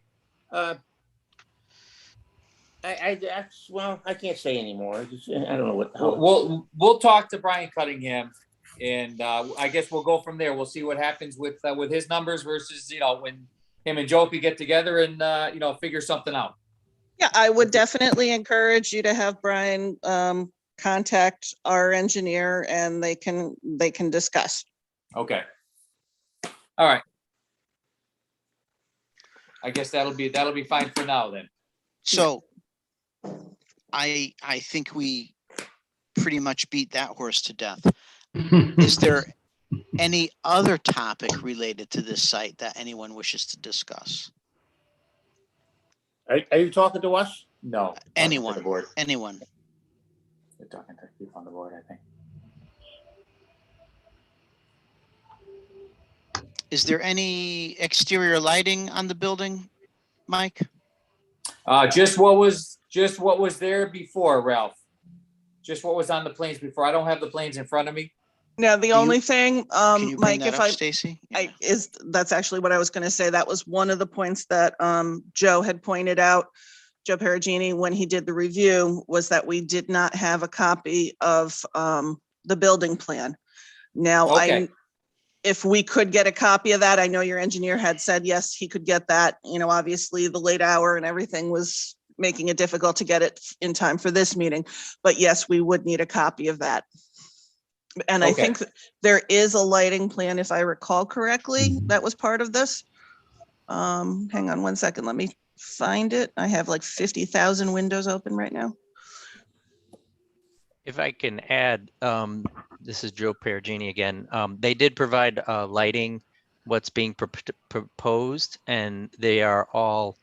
I can't say anymore. I don't know what the hell. We'll talk to Brian Cunningham, and I guess we'll go from there. We'll see what happens with his numbers versus when him and Joe could get together and figure something out. Yeah, I would definitely encourage you to have Brian contact our engineer and they can discuss. Okay. All right. I guess that'll be fine for now then. So I think we pretty much beat that horse to death. Is there any other topic related to this site that anyone wishes to discuss? Are you talking to us? No. Anyone? The board. Anyone? You're talking to people on the board, I think. Is there any exterior lighting on the building, Mike? Just what was there before, Ralph. Just what was on the plans before. I don't have the plans in front of me. Now, the you- only thing, Can you bring Mike, that if up, I, Stacy? that's actually what I was gonna say. That was one of the points that Joe had pointed out, Joe Perugini, when he did the review, was that we did not have a copy of the building plan. Now, Okay. if we could get a copy of that, I know your engineer had said, yes, he could get that. You know, obviously the late hour and everything was making it difficult to get it in time for this meeting. But yes, we would need a copy of that. And I Okay. think there is a lighting plan, if I recall correctly, that was part of this. Hang on one second, let me find it. I have like 50,000 windows open right now. If I can add, this is Joe Perugini again. They did provide lighting, what's being proposed, and they are all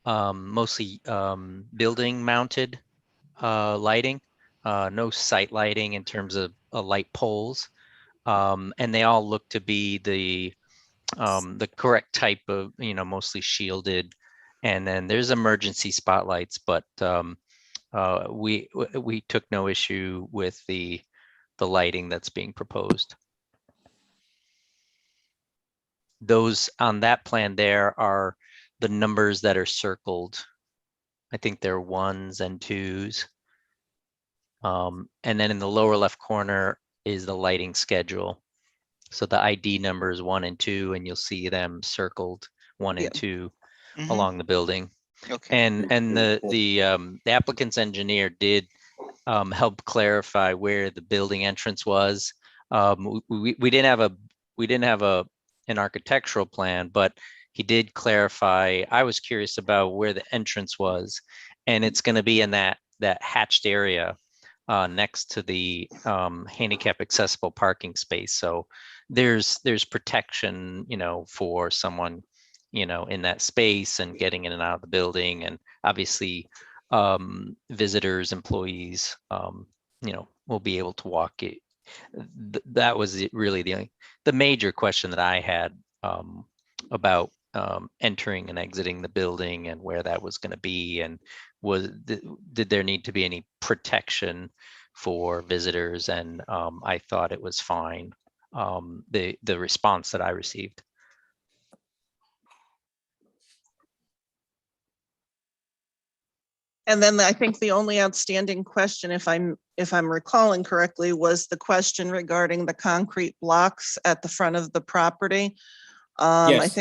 mostly building mounted lighting, no site lighting in terms of light poles. And they all look to be the correct type of, mostly shielded. And then there's emergency spotlights, but we took no issue with the lighting that's being proposed. Those on that plan there are the numbers that are circled. I think they're 1s and 2s. And then in the lower left corner is the lighting schedule. So the ID number is 1 and 2, and you'll see them circled 1 and 2 along the building. Okay. And the applicant's engineer did help clarify where the building entrance was. We didn't have an architectural plan, but he did clarify. I was curious about where the entrance was, and it's going to be in that hatched area next to the handicap accessible parking space. So there's protection, for someone, in that space and getting in and out of the building, and obviously visitors, employees, will be able to walk it. That was really the major question that I had about entering and exiting the building and where that was going to be, and did there need to be any protection for visitors? And I thought it was fine. The response that I received. And then I think the only outstanding question, if I'm recalling correctly, was the question regarding the concrete blocks at the front of the property. I Yes.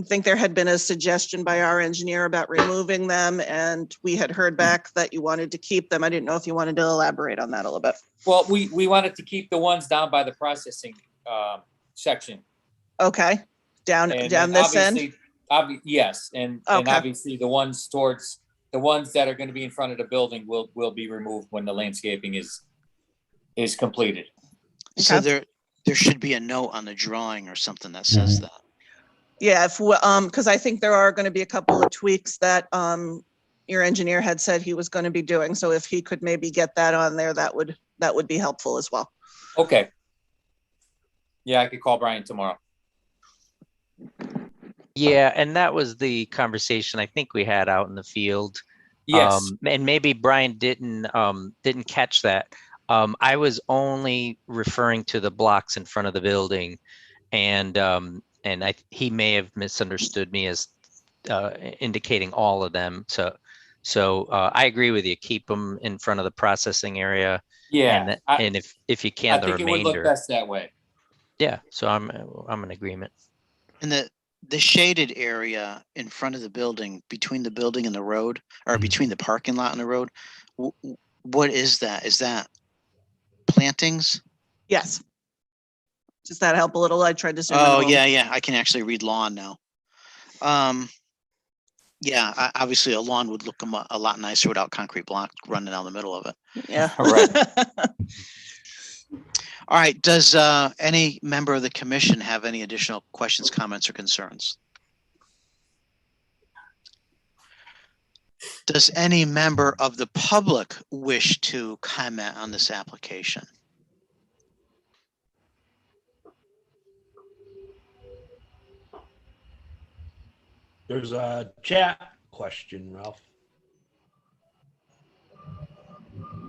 think there had been a suggestion by our engineer about removing them, and we had heard back that you wanted to keep them. I didn't know if you wanted to elaborate on that a little bit. Well, we wanted to keep the ones down by the processing section. Okay, down And this end? Yes, and Okay. obviously the ones that are going to be in front of the building will be removed when the landscaping is completed. So there should be a note on the drawing or something that says that. Yeah, because I think there are going to be a couple of tweaks that your engineer had said he was going to be doing. So if he could maybe get that on there, that would be helpful as well. Okay. Yeah, I could call Brian tomorrow. Yeah, and that was the conversation I think we had out in the field. Yes. And maybe Brian didn't catch that. I was only referring to the blocks in front of the building, and he may have misunderstood me as indicating all of them. So I agree with you. Keep them in front of the processing area. Yeah. And if you can, the I think remainder. it would look best that way. Yeah. So I'm in agreement. And the shaded area in front of the building, between the building and the road, or between the parking lot and the road, what is that? Is that plantings? Yes. Does that help a little? I tried to zoom in a Oh, little. yeah. I can actually read lawn now. Yeah, obviously a lawn would look a lot nicer without concrete block running down the middle of it. Yeah. Right. All right. Does any member of the commission have any additional questions, comments, or concerns? Does any member of the public wish to comment on this application? There's a chat question, Ralph.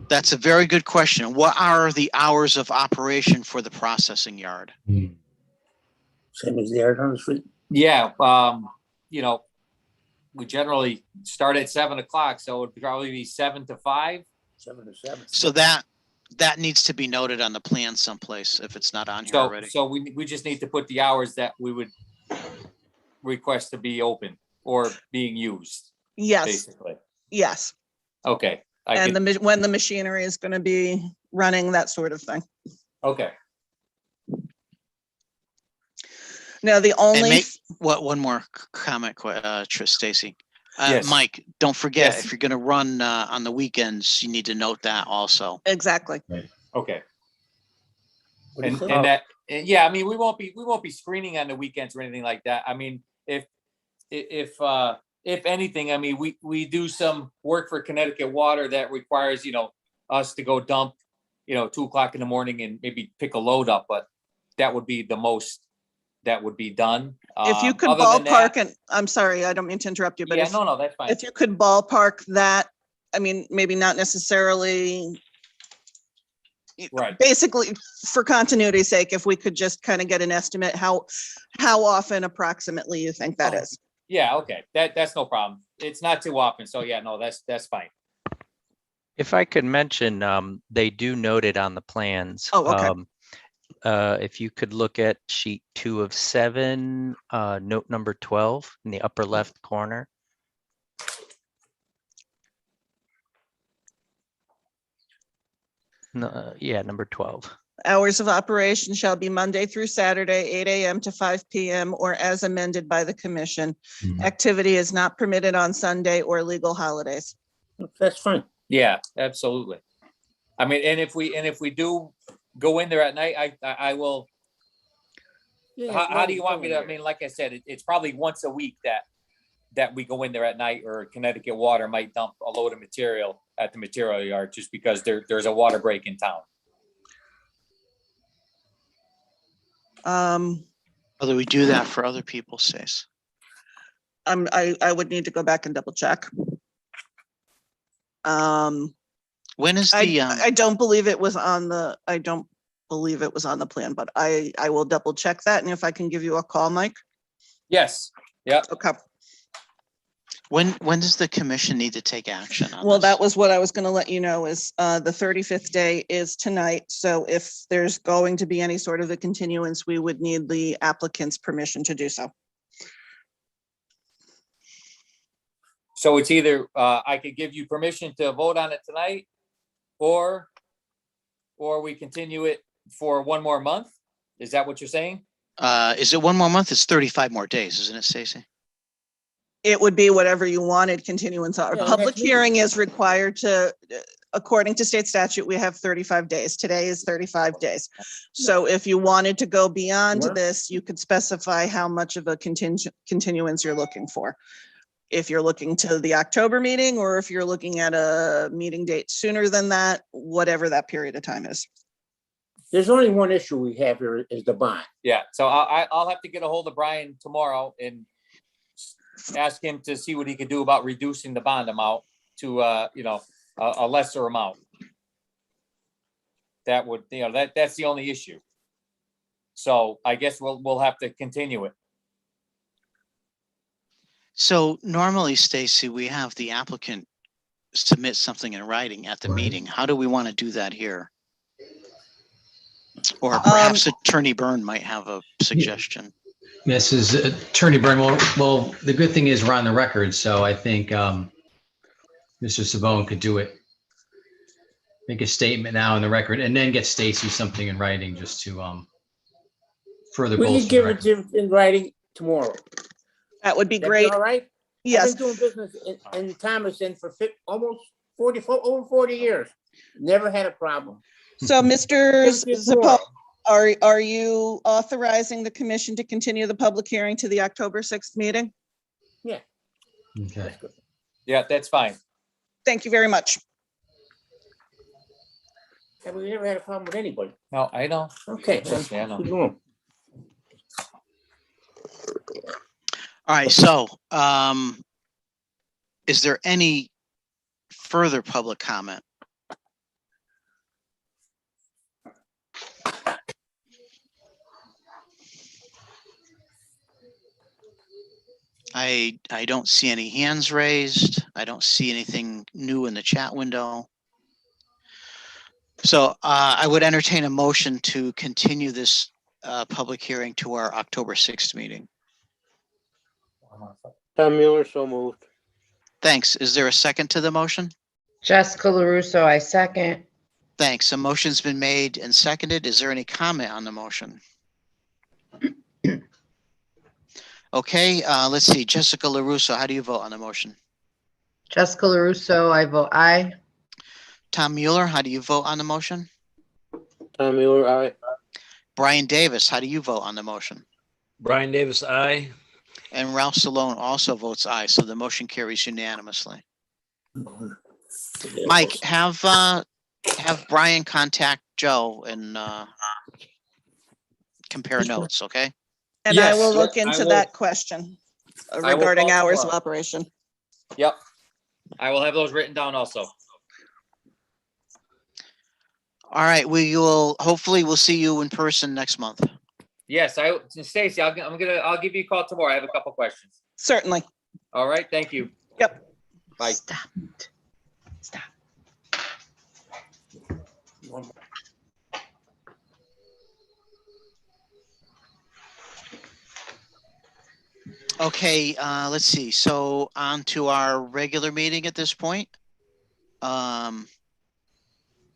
That's a very good question. What are the hours of operation for the processing yard? Same as the yard on the street. Yeah, you know, we generally start at 7 o'clock, so it would probably be 7 to 5. 7 to 7. So that needs to be noted on the plan someplace if it's not on here already. So we just need to put the hours that we would request to be open or being used, Yes, basically. yes. Okay. And when the machinery is going to be running, that sort of thing. Okay. Now, the only, One more comment, Stacy. Yes. Mike, don't forget, Yes. if you're going to run on the weekends, you need to note that also. exactly. Okay. What do you And say? that, and yeah, I mean, we won't be screening on the weekends or anything like that. I mean, if anything, I mean, we do some work for Connecticut Water that requires, you know, us to go dump, you know, 2 o'clock in the morning and maybe pick a load up, but that would be the most that would be done. If you could Other than that- ballpark, and I'm sorry, I don't mean to interrupt you, but Yeah, no, that's fine. if you could ballpark that, I mean, maybe not necessarily, Right. basically for continuity's sake, if we could just kind of get an estimate, how often approximately you think that is. Yeah, okay. That's no problem. It's not too often. So yeah, no, that's fine. If I could mention, they do note it on the plans. Oh, okay. If you could look at sheet 2 of 7, note number 12 in the upper left corner. No, yeah, number 12. Hours of operation shall be Monday through Saturday, 8 a.m. to 5 p.m. or as amended by the commission. Activity is not permitted on Sunday or legal holidays. That's fine. Yeah, absolutely. I mean, and if we do go in there at night, I will. Yeah, How do you want me to? I mean, like I said, it's probably once a week that we go in there at night, or Connecticut Water might dump a load of material at the material yard just because there's a water break in town. Although we do that for other people, Stace. I would need to go back and double check. When is the? I don't believe it was on the. I don't believe it was on the plan, but I will double check that, and if I can give you a call, Mike. Yes. Yeah. Okay. When does the commission need to take action on Well, this? that was what I was going to let you know is the 35th day is tonight. So if there's going to be any sort of a continuance, we would need the applicant's permission to do so. So it's either I could give you permission to vote on it tonight, or we continue it for 1 more month. Is that what you're saying? Is it 1 more month? It's 35 more days, isn't it, Stacy? It would be whatever you wanted continuance. Our Yeah, public next meeting. hearing is required to, according to state statute, we have 35 days. Today is 35 days. So if you wanted to go beyond Sure. this, you could specify how much of a continuance you're looking for. If you're looking to the October meeting, or if you're looking at a meeting date sooner than that, whatever that period of time is. There's only one issue we have here is the bond. Yeah. So I'll have to get a hold of Brian tomorrow and ask him to see what he could do about reducing the bond amount to a lesser amount. That would, that's the only issue. So I guess we'll have to continue it. So normally, Stacy, we have the applicant submit something in writing at the meeting. How do we want to do that here? Or perhaps Attorney Byrne might have a suggestion. This is Attorney Byrne. Well, the good thing is we're on the record, so I think Mr. Seabourn could do it. Make a statement now on the record, and then get Stacy something in writing just to further We bolster can give the it to him in writing tomorrow. That would be That'd great. All right? Yes. I've been doing business in Thomaston for almost 40 years. Never had a problem. So Mr. Give it to you Zappone, tomorrow. are you authorizing the commission to continue the public hearing to the October 6th meeting? Yeah. Okay. Yeah, that's fine. Thank you very much. Yeah, we never had a problem with anybody. No, I know. Okay. Trust me, I know. Keep going. All right, so is there any further public comment I don't see any hands raised. I don't see anything new in the chat window. So I would entertain a motion to continue this public hearing to our October 6th meeting. Tom Mueller, so moved. Thanks. Is there a second to the motion? Jessica LaRusso, I second. Thanks. A motion's been made and seconded. Is there any comment on the motion? Okay, let's see. Jessica LaRusso, how do you vote on the motion? Jessica LaRusso, I vote aye. Tom Mueller, how do you vote on the motion? Tom Mueller, aye. Brian Davis, how do you vote on the motion? Brian Davis, aye. And Ralph Salone also votes aye, so the motion carries unanimously. Mike, have Brian contact Joe and compare notes, okay? And I Yes, will yep, look I into will- that question I will regarding call hours of tomorrow. operation. Yep. I will have those written down also. All right, hopefully we'll see you in person next month. Yes, Stacy, I'll give you a call tomorrow. I have a couple questions. Certainly. All right, thank you. Yep. Bye. Stop. Stop. Okay, let's see. So on to our regular meeting at this point.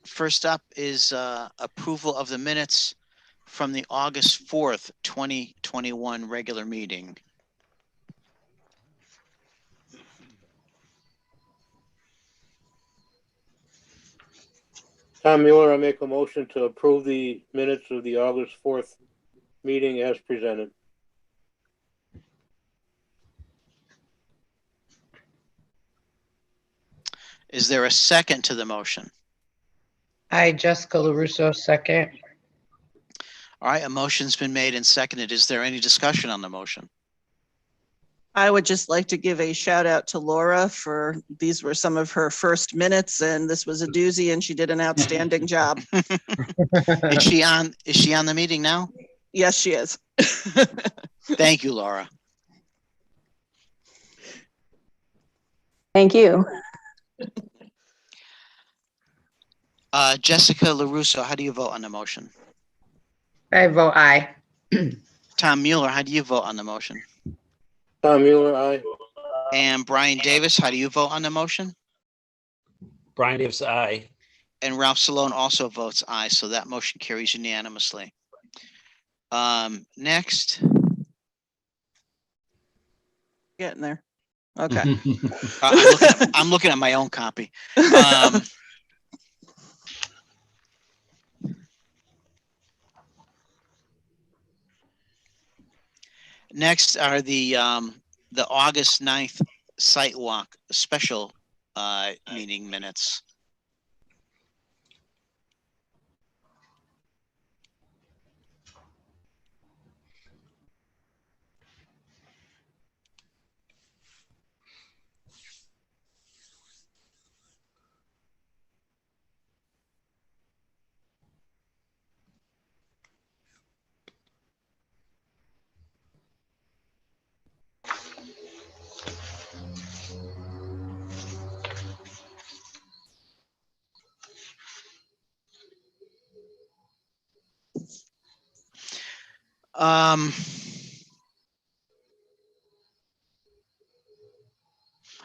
First up is approval of the minutes from the August 4th, 2021 regular meeting. Tom Mueller, I make a motion to approve the minutes of the August 4th meeting as presented. Is there a second to the motion? Aye, Jessica LaRusso, second. All right, a motion's been made and seconded. Is there any discussion on the motion? I would just like to give a shout out to Laura for, these were some of her first minutes and this was a doozy and she did an outstanding job. Is she on the meeting now? Yes, she is. Thank you, Laura. Thank you. Jessica LaRusso, how do you vote on the motion? I vote aye. Tom Mueller, how do you vote on the motion? Tom Mueller, aye. And Brian Davis, how do you vote on the motion? Brian Davis, aye. And Ralph Salone also votes aye, so that motion carries unanimously. Next. Getting there. Okay. I'm looking at my own copy. Next are the August 9th site walk special meeting minutes.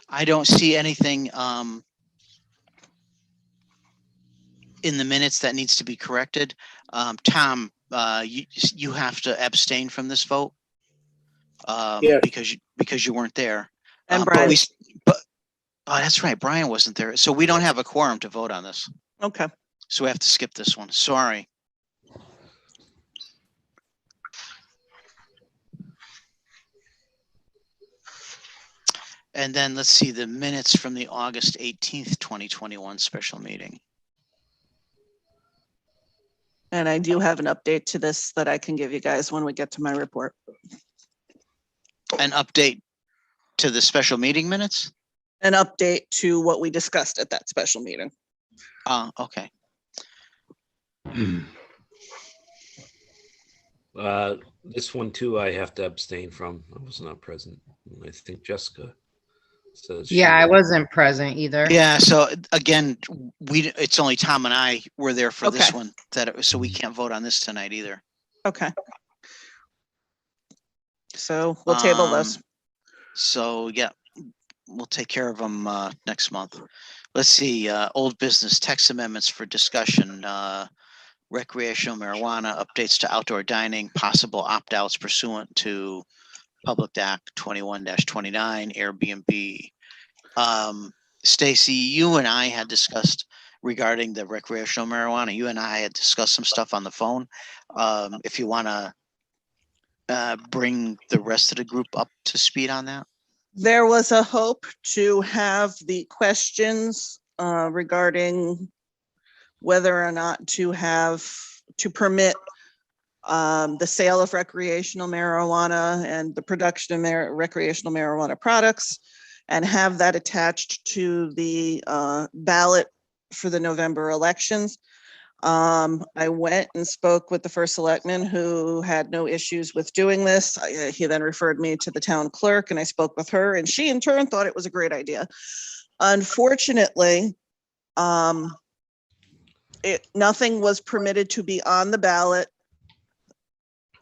I don't see anything in the minutes that needs to be corrected. Tom, you have to abstain from this vote Yes. because you weren't there. And But Brian. oh, that's right. Brian wasn't there. So we don't have a quorum to vote on this. Okay. So we have to skip this one. Sorry. And then let's see the minutes from the August 18th, 2021 special meeting. And I do have an update to this that I can give you guys when we get to my report. An update to the special meeting minutes? An update to what we discussed at that special meeting. Okay. This one too, I have to abstain from. I was not present. I think Jessica says. she Yeah, I was. wasn't present either. Yeah, so again, it's only Tom and I were there for this Okay. one, so we can't vote on this tonight either. Okay. So we'll table this. So yeah, we'll take care of them next month. Let's see, old business text amendments for discussion, recreational marijuana, updates to outdoor dining, possible opt-outs pursuant to Public Act 21-29, Airbnb. Stacy, you and I had discussed regarding the recreational marijuana. You and I had discussed some stuff on the phone. If you want to bring the rest of the group up to speed on that. There was a hope to have the questions regarding whether or not to permit the sale of recreational marijuana and the production of recreational marijuana products, and have that attached to the ballot for the November elections. I went and spoke with the first selectman, who had no issues with doing this. He then referred me to the town clerk, and I spoke with her, and she in turn thought it was a great idea. Unfortunately, nothing was permitted to be on the ballot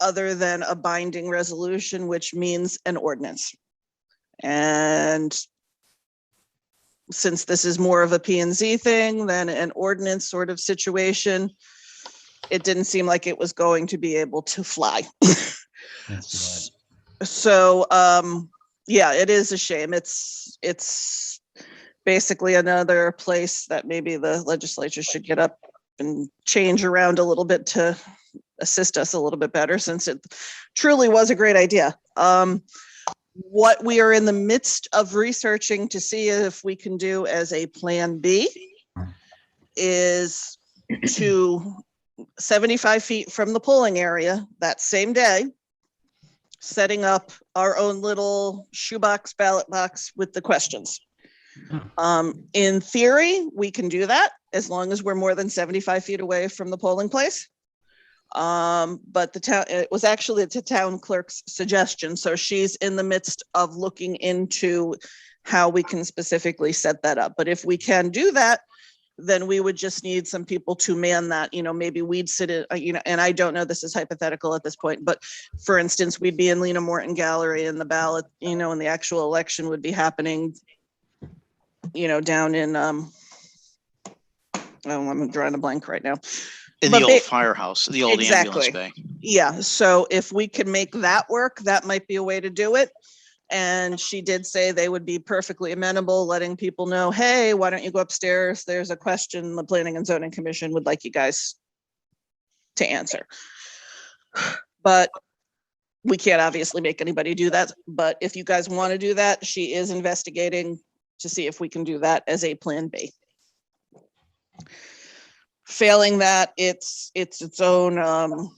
other than a binding resolution, which means an ordinance. And since this is more of a P&Z thing than an ordinance sort of situation, it didn't seem like it was going to be able to fly. So, yeah, it is a shame. It's basically another place that maybe the legislature should get up and change around a little bit to assist us a little bit better, since it truly was a great idea. What we are in the midst of researching to see if we can do as a plan B is to 75 feet from the polling area that same day, setting up our own little shoebox ballot box with the questions. In theory, we can do that as long as we're more than 75 feet away from the polling place. But it was actually the town clerk's suggestion. So she's in the midst of looking into how we can specifically set that up. But if we can do that, then we would just need some people to man that, maybe we'd sit in, and I don't know, this is hypothetical at this point, but for instance, we'd be in Lena Morton Gallery and the ballot, and the actual election would be happening, down in, I'm drawing a blank right now. In the old firehouse, the old ambulance bay. Yeah, so if we can make that work, that might be a way to do it. And she did say they would be perfectly amenable, letting people know, hey, why don't you go upstairs? There's a question the Planning and Zoning Commission would like you guys to answer. But we can't obviously make anybody do that. But if you guys want to do that, she is investigating to see if we can do that as a plan B. Failing that, it's its own,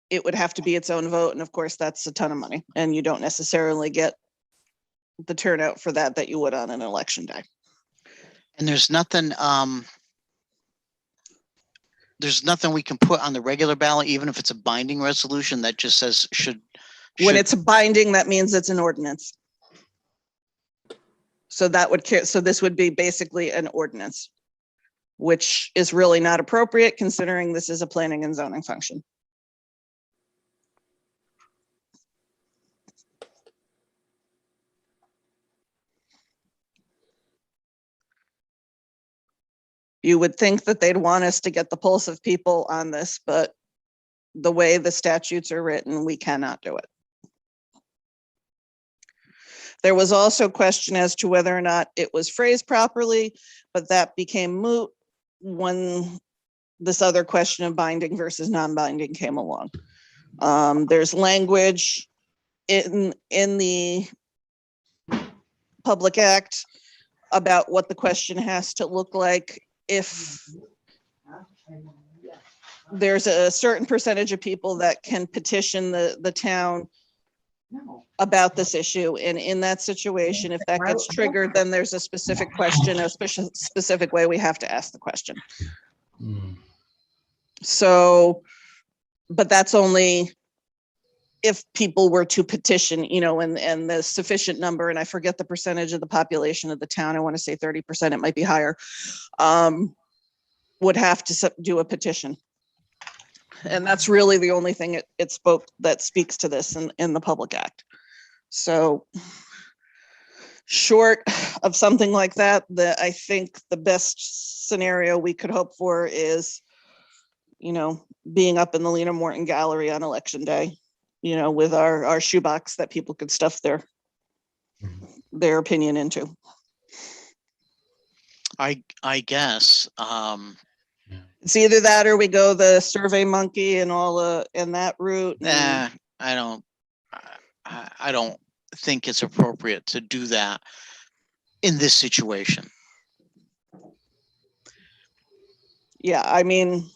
it would have to be its own vote. And of course, that's a ton of money. And you don't necessarily get the turnout for that you would on an election day. And there's nothing we can put on the regular ballot, even if it's a binding resolution that just says should. When it's binding, that means it's an ordinance. So this would be basically an ordinance, which is really not appropriate considering this is a planning and zoning function. You would think that they'd want us to get the pulse of people on this, but the way the statutes are written, we cannot do it. There was also a question as to whether or not it was phrased properly, but that became moot when this other question of binding versus non-binding came along. There's language in the Public Act about what the question has to look like if there's a certain percentage of people that can petition the town about this issue. And in that situation, if that gets triggered, then there's a specific question, a specific way we have to ask the question. So but that's only if people were to petition, and the sufficient number, and I forget the percentage of the population of the town, I want to say 30%, it might be higher, would have to do a petition. And that's really the only thing that speaks to this in the Public Act. So short of something like that, I think the best scenario we could hope for is, being up in the Lena Morton Gallery on election day, with our shoebox that people could stuff their opinion into. I guess, It's either that or we go the Survey Monkey and and that route. I don't think it's appropriate to do that in this situation. Yeah, I mean,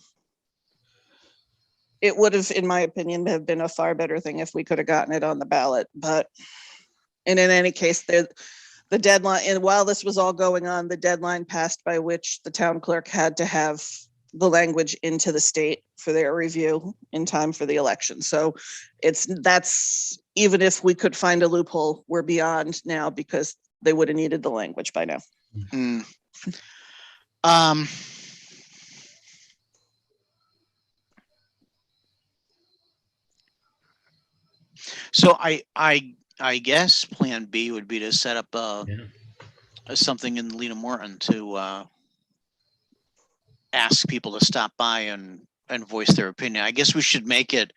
it would have, in my opinion, have been a far better thing if we could have gotten it on the ballot. And in any case, the deadline, and while this was all going on, the deadline passed by which the town clerk had to have the language into the state for their review in time for the election. So that's even if we could find a loophole, we're beyond now because they would have needed the language by now. Mm. So I guess Plan B would be to set up something in Lena Morton to ask people to stop by and voice their opinion. I guess we should make it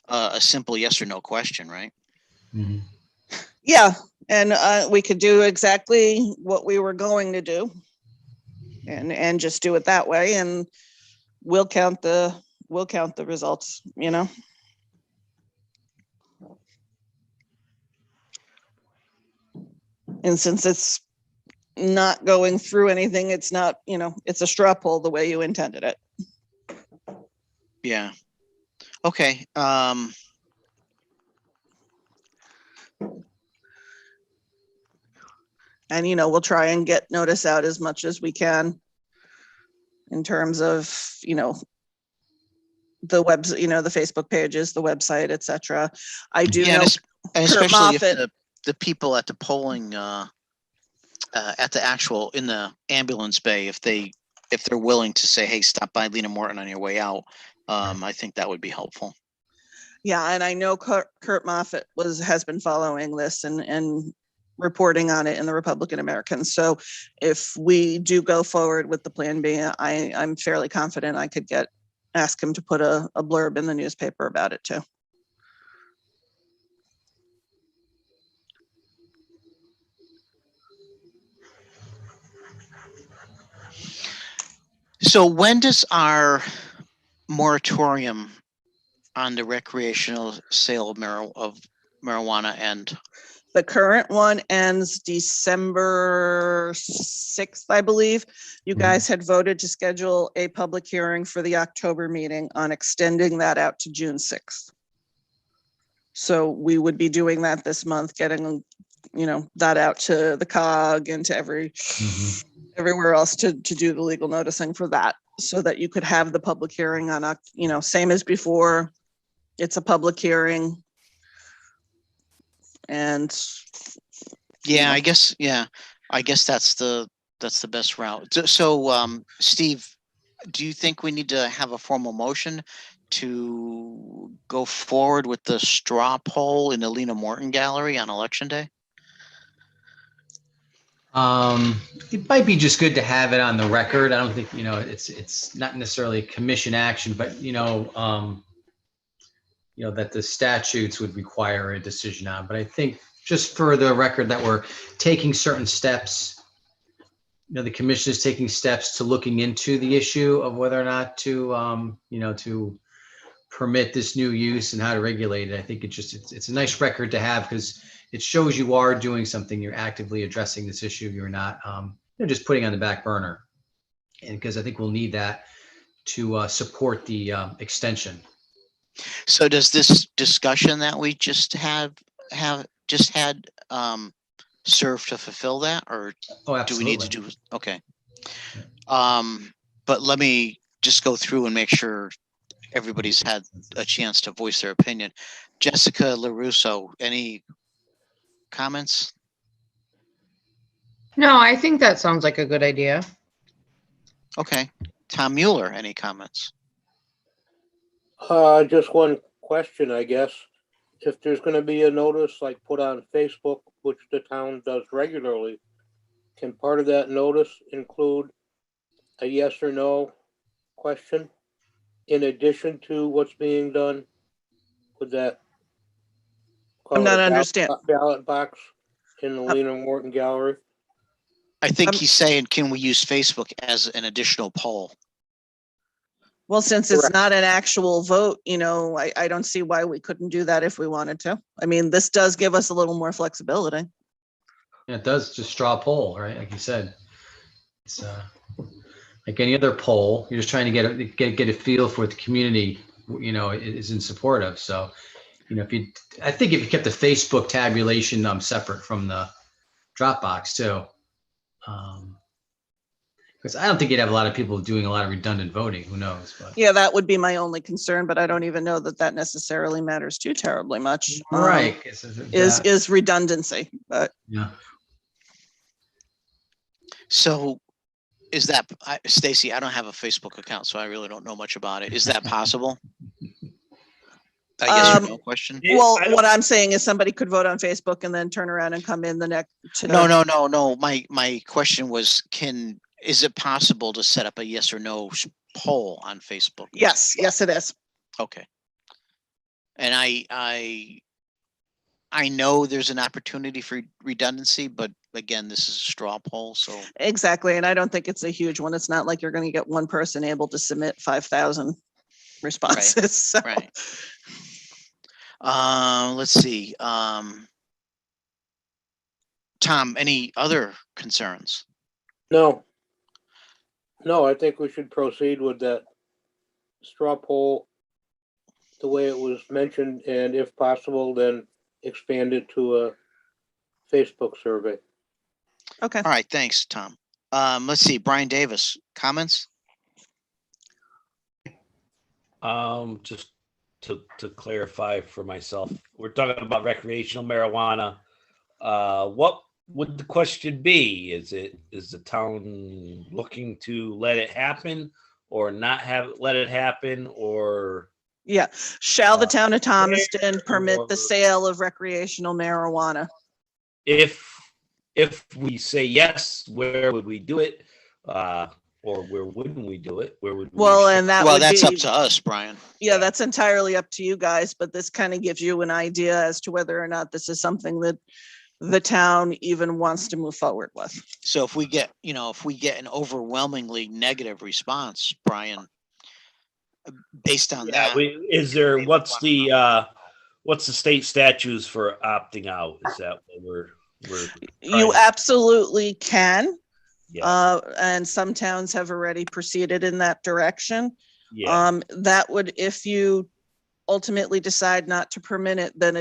a simple yes or no question, right? Mhm. Yeah, and we could do exactly what we were going to do, and just do it that way, and we'll count the results. And since it's not going through anything, it's not, it's a straw poll the way you intended it. Yeah. Okay. And, we'll try and get notice out as much as we can in terms of, the webs, the Facebook pages, the website, etc. I do know, and especially Moffett, if the people at the polling at the actual in the ambulance bay, if they're willing to say, hey, stop by Lena Morton on your way out, I think that would be helpful. Yeah, and I know Kurt Moffett has been following this and reporting on it in the Republican American. So if we do go forward with the Plan B, I'm fairly confident I could ask him to put a blurb in the newspaper about it too. So when does our moratorium on the recreational sale of marijuana end? The current one ends December 6th, I believe. You guys had voted to schedule a public hearing for the October meeting on extending that out to June 6th. So we would be doing that this month, getting, that out to the COG and to everywhere else to do the legal noticing for that, so that you could have the public hearing on, same as before. It's a public hearing. And yeah, I guess that's the best route. So Steve, do you think we need to have a formal motion to go forward with the straw poll in the Lena Morton Gallery on election day? It might be just good to have it on the record. I don't think, it's not necessarily commission action, but, that the statutes would require a decision on. But I think just for the record that we're taking certain steps, the commission is taking steps to looking into the issue of whether or not to, to permit this new use and how to regulate it. I think it's a nice record to have because it shows you are doing something. You're actively addressing this issue. You're not just putting on the back burner. And because I think we'll need that to support the extension. So does this discussion that we just had serve to fulfill that, or do we need to do? Okay. But let me just go through and make sure everybody's had a chance to voice their opinion. Jessica LaRusso, any comments? No, I think that sounds like a good idea. Okay. Tom Mueller, any comments? Just one question, I guess. If there's gonna be a notice like put on Facebook, which the town does regularly, can part of that notice include a yes or no question in addition to what's being done? Would that? I'm not understand. Ballot box in the Lena Morton Gallery? I think he's saying, can we use Facebook as an additional poll? Well, since it's Correct. not an actual vote, I don't see why we couldn't do that if we wanted to. I mean, this does give us a little more flexibility. Yeah, it does, just straw poll, right? Like you said, it's like any other poll. You're just trying to get a feel for what the community, is in support of. So, I think if you kept the Facebook tabulation separate from the Dropbox too, because I don't think you'd have a lot of people doing a lot of redundant voting. Who knows? But Yeah, that would be my only concern, but I don't even know that necessarily matters too terribly much. right, Is redundancy, but yeah. So is that, Stacy, I don't have a Facebook account, so I really don't know much about it. Is that possible? A yes or no question? Well, what I'm saying is somebody could vote on Facebook and then turn around and come in the next. No. My question was, is it possible to set up a yes or no poll on Facebook? Yes, it is. Okay. And I know there's an opportunity for redundancy, but again, this is a straw poll, so. Exactly, and I don't think it's a huge one. It's not like you're going to get one person able to submit 5,000 responses. Right. So. Right. Let's see. Tom, any other concerns? No, I think we should proceed with that straw poll the way it was mentioned, and if possible, then expand it to a Facebook survey. Okay. All right, thanks, Tom. Let's see, Brian Davis, comments? Just to clarify for myself, we're talking about recreational marijuana. What would the question be? Is the town looking to let it happen or not let it happen, or? Yeah, shall the town of Thomaston permit the sale of recreational marijuana? If we say yes, where would we do it? Or where wouldn't we do it? Where would we? Well, and that's up to us, Brian. Yeah, that's entirely up to you guys, but this kind of gives you an idea as to whether or not this is something that the town even wants to move forward with. So if we get an overwhelmingly negative response, Brian, based on that, what's the state statutes for opting out? Is that what we're you absolutely can. Yeah. And some towns have already proceeded in that direction. Yeah. That would, if you ultimately decide not to permit it, then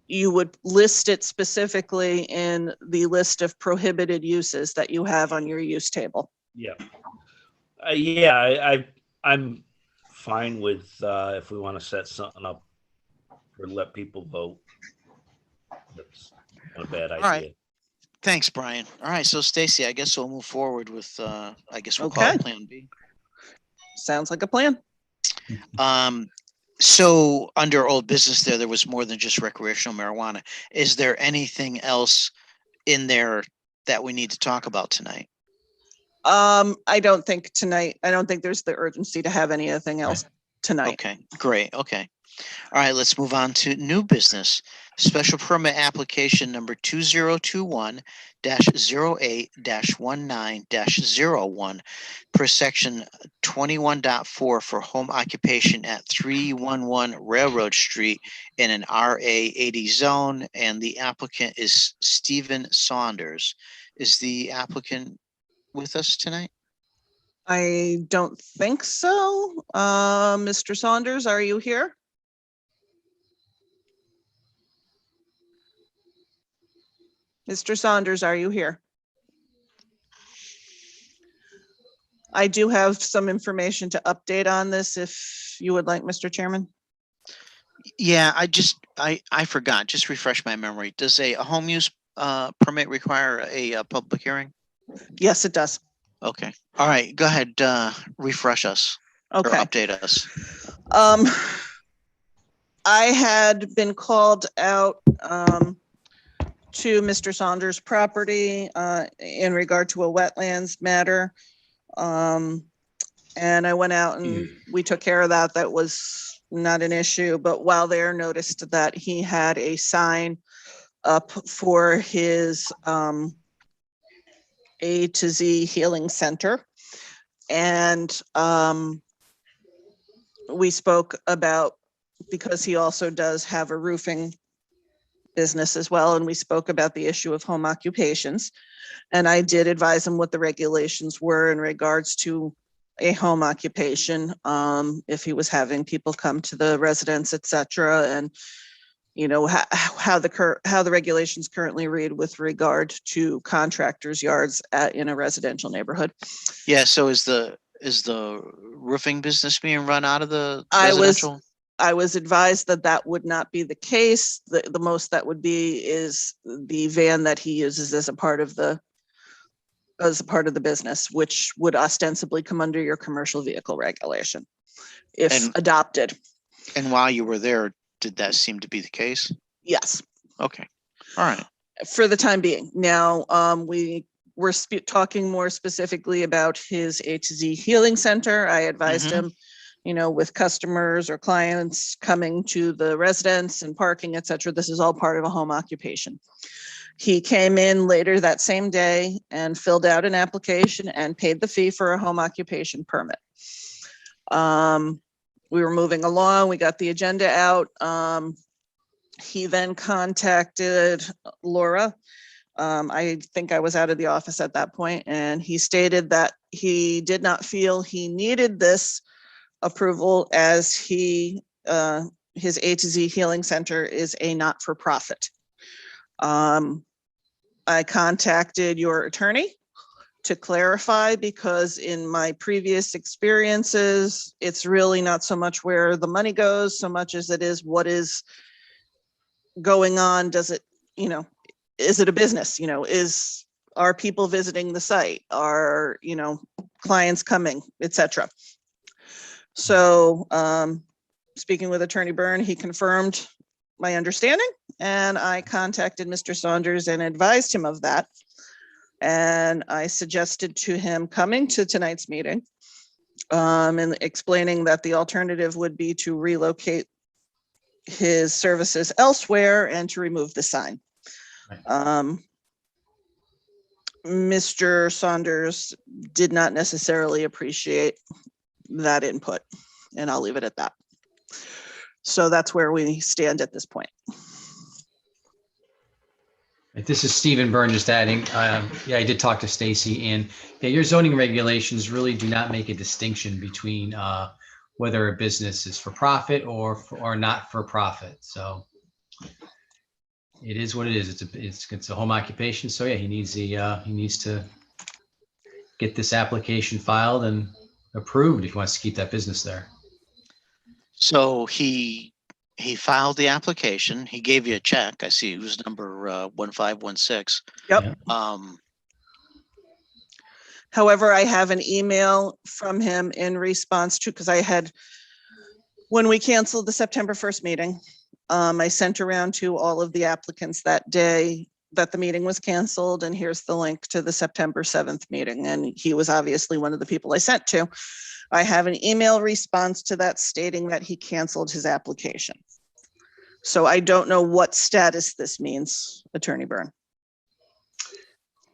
you would list it specifically in the list of prohibited uses that you have on your use table. Yeah. I'm fine with if we want to set something up or let people vote. That's not a bad idea. All right. Thanks, Brian. All right, so Stacy, I guess we'll move forward with, I guess we'll call it Plan B. Sounds like a plan. So under old business there was more than just recreational marijuana. Is there anything else in there that we need to talk about tonight? I don't think there's the urgency to have anything else tonight. Okay, great. Okay. All right, let's move on to new business. Special permit application number 2021-08-19-01 per section 21.4 for home occupation at 311 Railroad Street in an RA 80 zone, and the applicant is Stephen Saunders. Is the applicant with us tonight? I don't think so. Mr. Saunders, are you here? Mr. Saunders, are you here? I do have some information to update on this if you would like, Mr. Chairman. Yeah, I forgot. Just refresh my memory. Does a home use permit require a public hearing? Yes, it does. Okay. All right. Go ahead. Refresh us or Okay. update us. I had been called out to Mr. Saunders' property in regard to a wetlands matter. And I went out and we took care of that. That was not an issue. But while there, noticed that he had a sign up for his A to Z Healing Center. And we spoke about, because he also does have a roofing business as well, and we spoke about the issue of home occupations. And I did advise him what the regulations were in regards to a home occupation, if he was having people come to the residence, et cetera, and you know how the regulations currently read with regard to contractors' yards in a residential neighborhood. Yeah. So is the roofing business being run out of the residential? I was advised that that would not be the case. The most that would be is the van that he uses as a part of the business, which would ostensibly come under your commercial vehicle regulation if adopted. And while you were there, did that seem to be the case? Yes. Okay. All right. For the time being. Now, we were talking more specifically about his A to Z Healing Center. I advised him, you know, with customers or clients coming to the residence and parking, et cetera, this is all part of a home occupation. He came in later that same day and filled out an application and paid the fee for a home occupation permit. We were moving along. We got the agenda out. He then contacted Laura. I think I was out of the office at that point, and he stated that he did not feel he needed this approval as his A to Z Healing Center is a not-for-profit. I contacted your attorney to clarify, because in my previous experiences, it's really not so much where the money goes so much as it is what is going on. Does it, you know, is it a business? You know, are people visiting the site? Are, you know, clients coming, etc. So speaking with Attorney Byrne, he confirmed my understanding, and I contacted Mr. Saunders and advised him of that. And I suggested to him coming to tonight's meeting and explaining that the alternative would be to relocate his services elsewhere and to remove the sign. Mr. Saunders did not necessarily appreciate that input, and I'll leave it at that. So that's where we stand at this point. This is Stephen Byrne, just adding, yeah, I did talk to Stacy, and yeah, your zoning regulations really do not make a distinction between whether a business is for profit or not for profit. So it is what it is. It's a home occupation. So yeah, he needs to get this application filed and approved if he wants to keep that business there. So he filed the application. He gave you a check. I see it was number 1516. Yep. However, I have an email from him in response to, because I had, when we canceled the September 1st meeting, I sent around to all of the applicants that day that the meeting was canceled, and here's the link to the September 7th meeting. And he was obviously one of the people I sent to. I have an email response to that stating that he canceled his application. So I don't know what status this means, Attorney Byrne.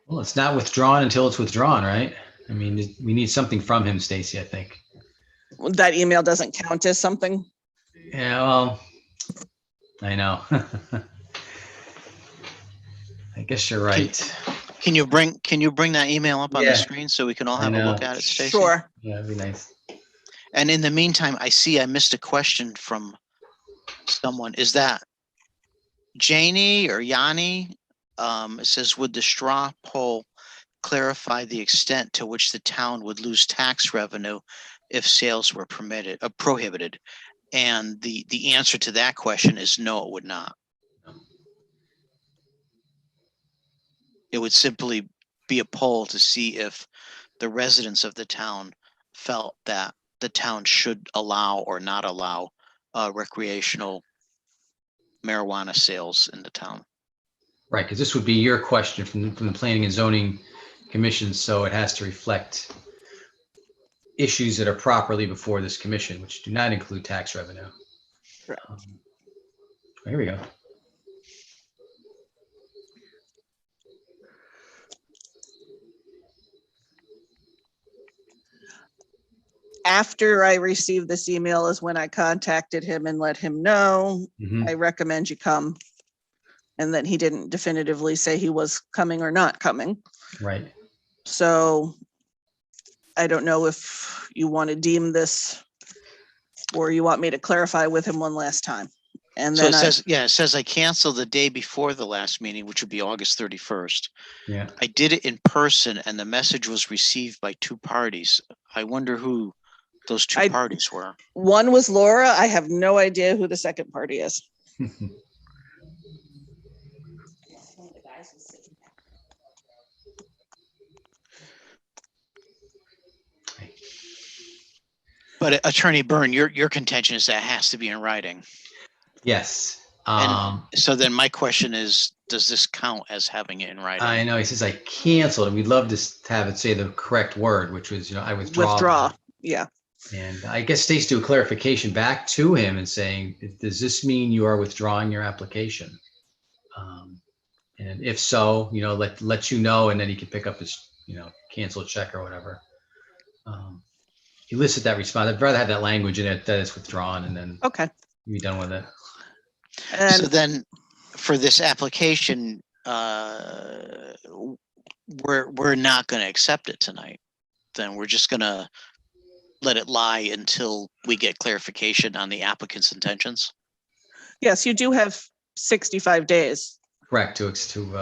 Well, it's not withdrawn until it's withdrawn, right? I mean, we need something from him, Stacy, I think. That email doesn't count as something? Yeah, well, I know. I guess you're right. Can you bring that email up on the screen so we can all have a look at it, Stacy? Sure. Yeah, that'd be nice. And in the meantime, I missed a question from someone. Is that Janie or Yanni? It says, would the straw poll clarify the extent to which the town would lose tax revenue if sales were prohibited. And the answer to that question is no, it would not. It would simply be a poll to see if the residents of the town felt that the town should allow or not allow recreational marijuana sales in the town. Right, because this would be your question from the Planning and Zoning Commission, so it has to reflect issues that are properly before this commission, which do not include tax revenue. Right. Here we go. After I received this email is when I contacted him and let him know, Mhm. I recommend you come. And then he didn't definitively say he was coming or not coming. Right. So I don't know if you want to deem this or you want me to clarify with him one last time. And So then it says, yeah, it says I canceled the day before the last meeting, which would be August 31st. Yeah. I did it in person and the message was received by two parties. I wonder who those two parties were. one was Laura. I have no idea who the second party is. But Attorney Byrne, your contention is that has to be in writing. Yes. And so then my question is, does this count as having it in writing? I know, he says I canceled, and we'd love to have it say the correct word, which was, I withdraw. Withdraw, yeah. And I guess Stacy do a clarification back to him and saying, does this mean you are withdrawing your application? And if so, let you know, and then he can pick up his, cancel check or whatever. Elicit that response. I'd rather have that language in it that it's withdrawn, and then okay, be done with it. So then for this application, we're not going to accept it tonight. Then we're just going to let it lie until we get clarification on the applicant's intentions. Yes, you do have 65 days. Correct, to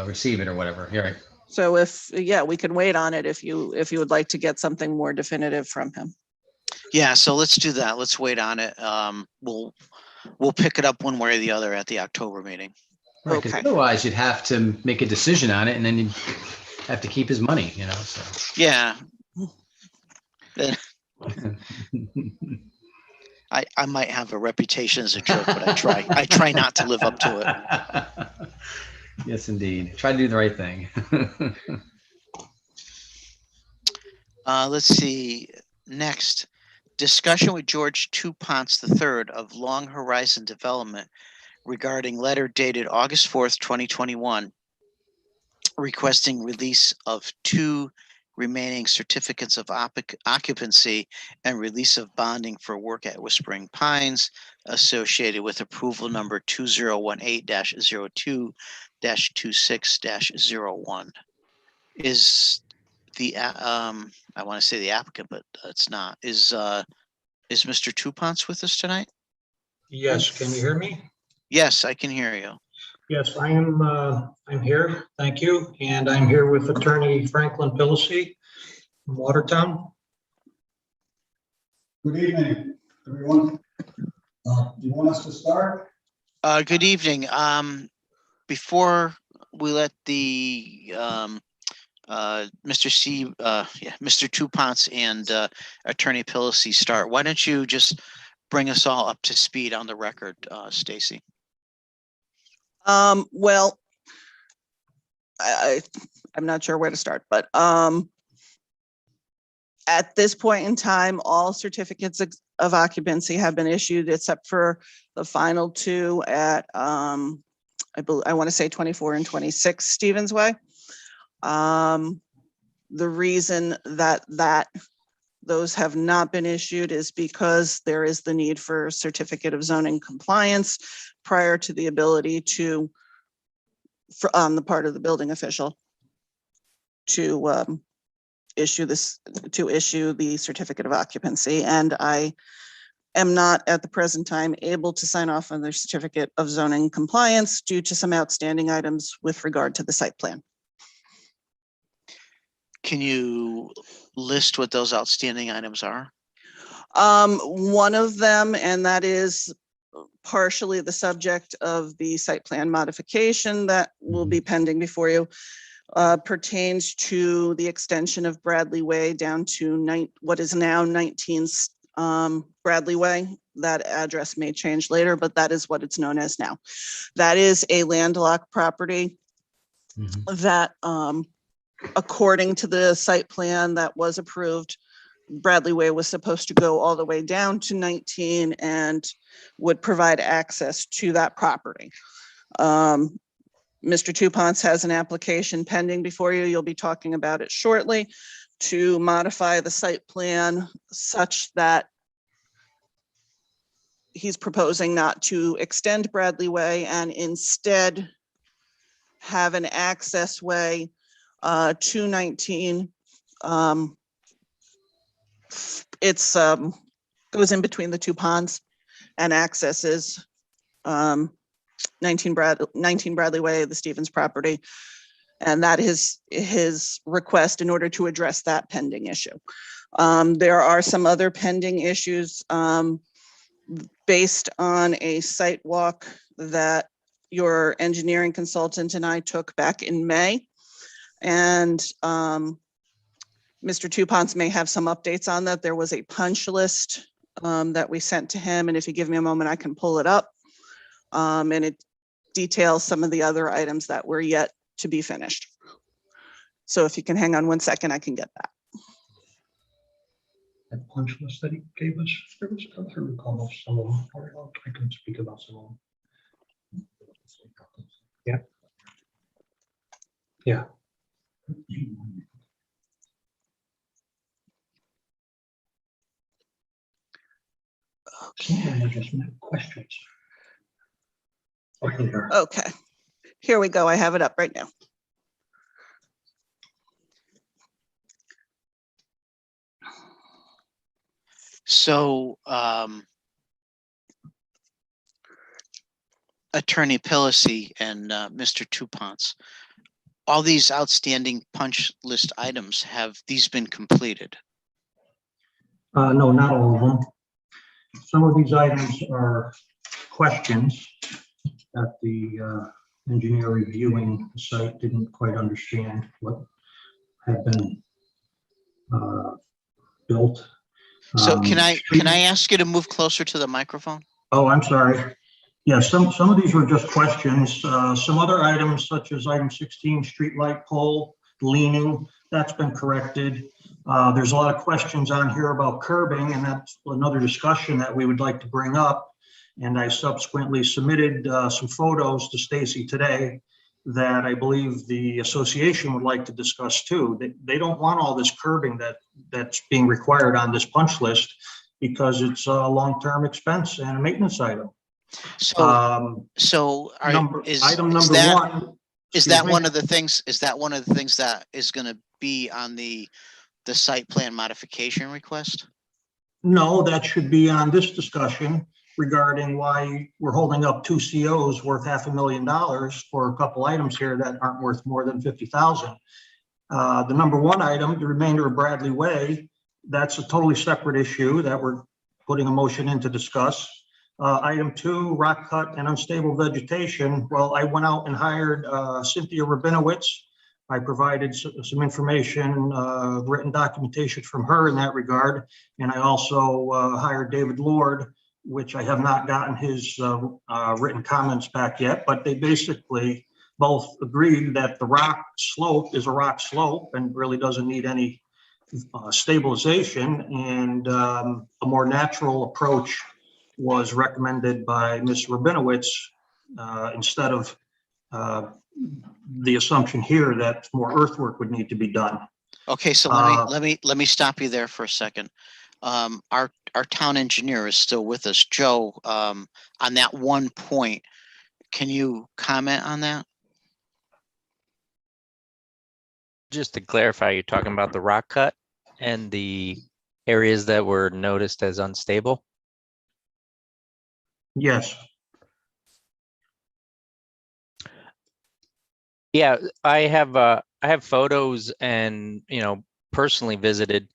receive it or whatever. You're right. So we can wait on it if you would like to get something more definitive from him. Yeah, so let's do that. Let's wait on it. We'll pick it up one way or the other at the October meeting. Right, because otherwise you'd have to make a decision on it, and then you'd have to keep his money, So. Yeah. I might have a reputation as a jerk, but I try not to live up to it. Yes, indeed. Try to do the right thing. Let's see. Next, discussion with George Touponce III of Long Horizon Development regarding letter dated August 4th, 2021, requesting release of 2 remaining certificates of occupancy and release of bonding for work at Whispering Pines associated with approval number 2018-02-26-01. Is the I want to say the applicant, but it's not. Is Mr. Touponce with us tonight? Yes, can you hear me? Yes, I can hear you. Yes, I'm here. Thank you. And I'm here with Attorney Franklin Pillacy from Watertown. Good evening, everyone. Do you want us to start? Good evening. Before we let the Mr. Touponce and Attorney Pillacy start, why don't you just bring us all up to speed on the record, Stacy? Well, I'm not sure where to start, but at this point in time, all certificates of occupancy have been issued except for the final 2 at I want to say 24 and 26 Stevens Way. The reason that those have not been issued is because there is the need for certificate of zoning compliance prior to the ability on the part of the building official to issue the certificate of occupancy. And I am not at the present time able to sign off on the certificate of zoning compliance due to some outstanding items with regard to the site plan. Can you list what those outstanding items are? One of them, and that is partially the subject of the site plan modification that will be pending before you, pertains to the extension of Bradley Way down to what is now 19 Bradley Way. That address may change later, but that is what it's known as now. That is a landlocked property that, according to the site plan that was approved, Bradley Way was supposed to go all the way down to 19 and would provide access to that property. Mr. Tupons has an application pending before you. You'll be talking about it shortly to modify the site plan such that he's proposing not to extend Bradley Way and instead have an access way to 19. It's goes in between the two ponds and accesses 19 Bradley Way, the Stevens property. And that is his request in order to address that pending issue. There are some other pending issues based on a site walk that your engineering consultant and I took back in May. And Mr. Tupons may have some updates on that. There was a punch list that we sent to him, and if you give me a moment, I can pull it up. And it details some of the other items that were yet to be finished. So if you can hang on 1 second, I can get that. That punch list that he gave us, there was, I recall some of them, or I can speak about some of them. Yeah. Yeah. Okay, I just have questions. Okay, here we go. I have it up right now. So, Attorney Pillacy and Mr. Tupons, all these outstanding punch list items, have these been completed? No, not all of them. Some of these items are questions that the engineer reviewing the site didn't quite understand what had been built. So can I ask you to move closer to the microphone? Oh, I'm sorry. Yeah, some of these were just questions. Some other items, such as item 16, street light pole leaning, that's been corrected. There's a lot of questions on here about curbing, and that's another discussion that we would like to bring up. And I subsequently submitted some photos to Stacy today that I believe the association would like to discuss too. They don't want all this curbing that's being required on this punch list because it's a long-term expense and a maintenance item. So, is that one of the things that is going to be on the site plan modification request? No, that should be on this discussion regarding why we're holding up 2 COs worth $500,000 for a couple items here that aren't worth more than 50,000. The number 1 item, the remainder of Bradley Way, that's a totally separate issue that we're putting a motion in to discuss. Item 2, rock cut and unstable vegetation. Well, I went out and hired Cynthia Rabinowitz. I provided some information, written documentation from her in that regard. And I also hired David Lord, which I have not gotten his written comments back yet, but they basically both agreed that the rock slope is a rock slope and really doesn't need any stabilization. And a more natural approach was recommended by Ms. Rabinowitz instead of the assumption here that more earthwork would need to be done. Okay, so let me stop you there for a second. Our town engineer is still with us, Joe. On that one point, can you comment on that? Just to clarify, you're talking about the rock cut and the areas that were noticed as unstable? Yes. Yeah, I have photos and, personally visited,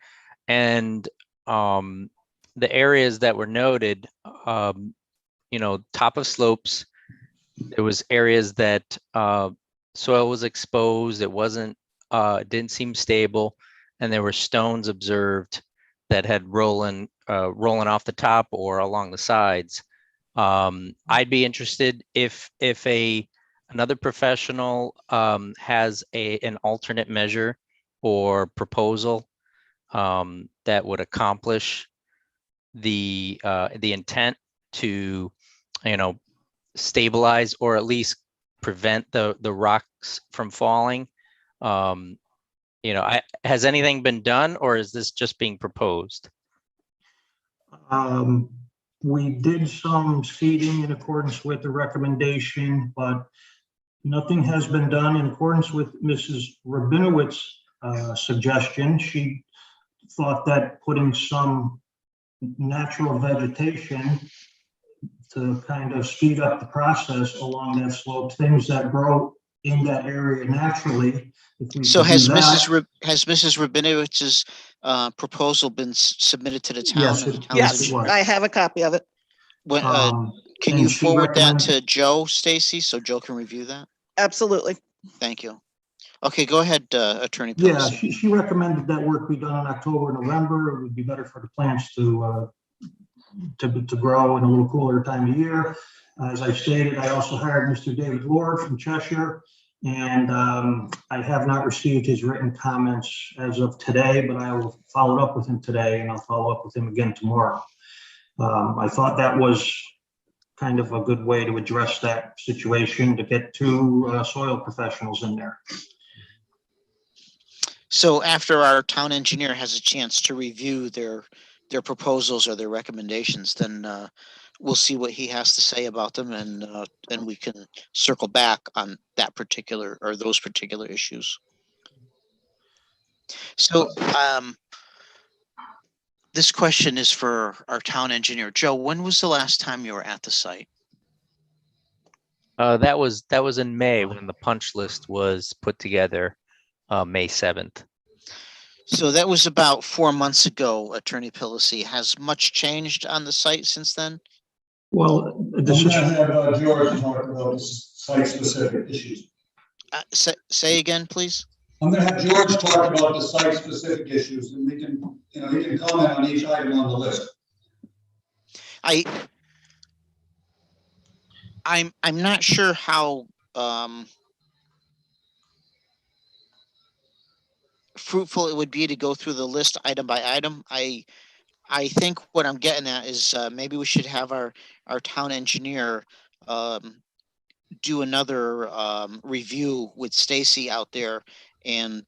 and the areas that were noted, top of slopes, there was areas that soil was exposed, it wasn't, didn't seem stable, and there were stones observed that had rolling off the top or along the sides. I'd be interested if another professional has an alternate measure or proposal that would accomplish the intent to, stabilize or at least prevent the rocks from falling. Has anything been done, or is this just being proposed? We did some seeding in accordance with the recommendation, but nothing has been done in accordance with Mrs. Rabinowitz's suggestion. She thought that putting some natural vegetation to kind of speed up the process along that slope, things that grow in that area naturally. So has Mrs. Rabinowitz's proposal been submitted to the town? Yes, and the town's Yes, engineer? I have a copy of it. When, can and you she forward that recommended- to Joe, Stacy, so Joe can review that? Absolutely. Thank you. Okay, go ahead, Attorney Yeah, Pelosi. she recommended that work be done in October, November. It would be better for the plants to grow in a little cooler time of year. As I stated, I also hired Mr. David Lord from Cheshire, and I have not received his written comments as of today, but I will follow up with him today, and I'll follow up with him again tomorrow. I thought that was kind of a good way to address that situation, to get two soil professionals in there. So after our town engineer has a chance to review their proposals or their recommendations, then we'll see what he has to say about them, and we can circle back on that particular or those particular issues. So this question is for our town engineer. Joe, when was the last time you were at the site? That was in May when the punch list was put together, May 7th. So that was about 4 months ago, Attorney Pelosi. Has much changed on the site since then? Well, I'm gonna have George talk about the site-specific issues. Say again, please. I'm gonna have George talk about the site-specific issues, and we can, he can comment on each item on the list. I'm not sure how fruitful it would be to go through the list item by item. I think what I'm getting at is maybe we should have our town engineer do another review with Stacy out there and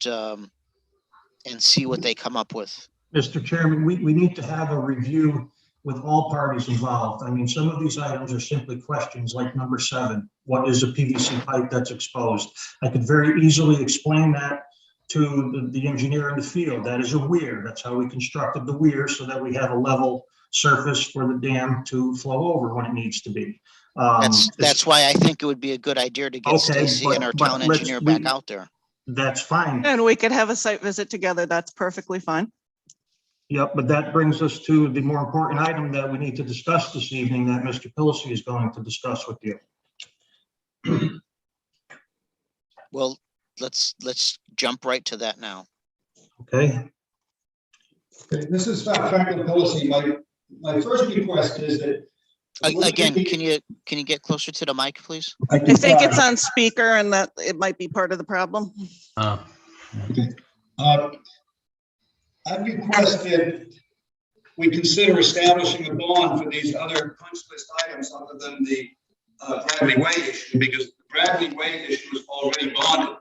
see what they come up with. Mr. Chairman, we need to have a review with all parties involved. I mean, some of these items are simply questions like number 7, what is a PVC pipe that's exposed? I could very easily explain that to the engineer in the field. That is a weir. That's how we constructed the weir, so that we have a level surface for the dam to flow over when it needs to be. That's why I think it would be a good idea to get Stacy and our town engineer back out there. That's fine. And we could have a site visit together. That's perfectly fine. Yep, but that brings us to the more important item that we need to discuss this evening that Mr. Pelosi is going to discuss with you. Well, let's jump right to that now. Okay. Okay, this is Franklin Pelosi. My first request is that. Again, can you get closer to the mic, please? I think it's on speaker, and that it might be part of the problem. Okay. I request that we consider establishing a bond for these other punch list items other than the Bradley Way issue, because the Bradley Way issue is already bonded.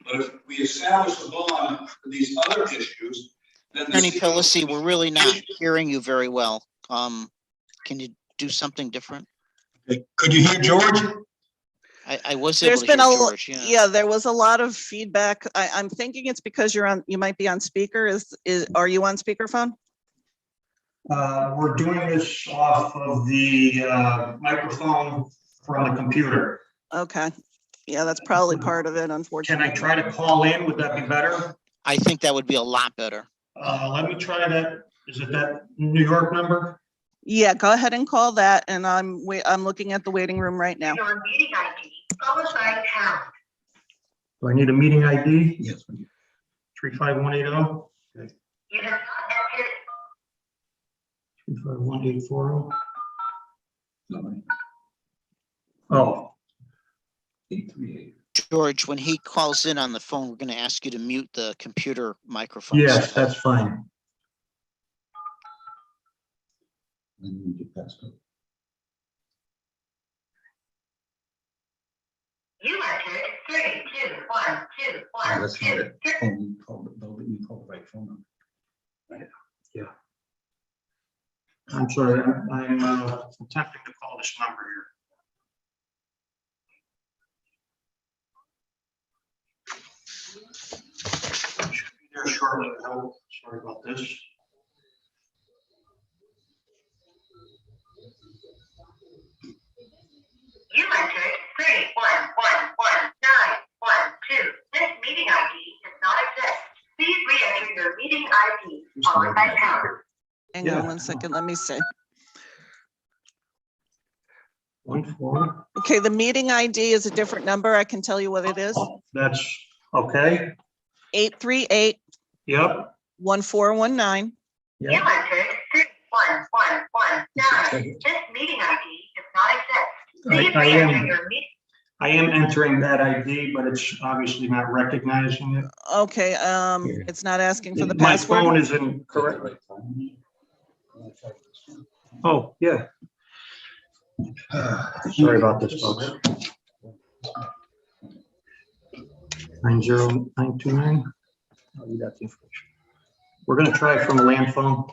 But if we establish a bond for these other issues, then Attorney Pelosi, we're really not hearing you very well. Can you do something different? Could you hear George? I was able There's to been hear a George, yeah. yeah, there was a lot of feedback. I'm thinking it's because you might be on speaker. Are you on speakerphone? We're doing this off of the microphone from the computer. Okay. Yeah, that's probably part of it, Can unfortunately. I try to call in? Would that be better? I think that would be a lot better. Let me try that. Is it that New York number? Yeah, go ahead and call that, and I'm looking at the waiting room right now. Do I need a meeting ID? Yes. 35180. Okay. 351840. Oh, 838. George, when he calls in on the phone, we're going to ask you to mute the computer microphone. yes, that's fine. Then you get passcode. You entered 32121. That's not it. Oh, you called the right phone number. Right. Yeah. I'm sorry, I'm attempting to call this number here. Should be there shortly. Oh, sorry about this. You entered 3111912. This meeting ID does not exist. Please re-enter your meeting ID followed by pound. Hang on 1 second, let me see. 14. Okay, the meeting ID is a different number. I can tell you what it is. That's okay. 838 Yep. 1419. You entered 31119. This meeting ID does not exist. Please I re-enter am. your meeting. I am entering that ID, but it's obviously not recognizing it. Okay, it's not asking for the My password. phone is incorrect. Oh, yeah. Sorry about this, folks. 90929. Oh, you got the information. We're gonna try it from a land phone.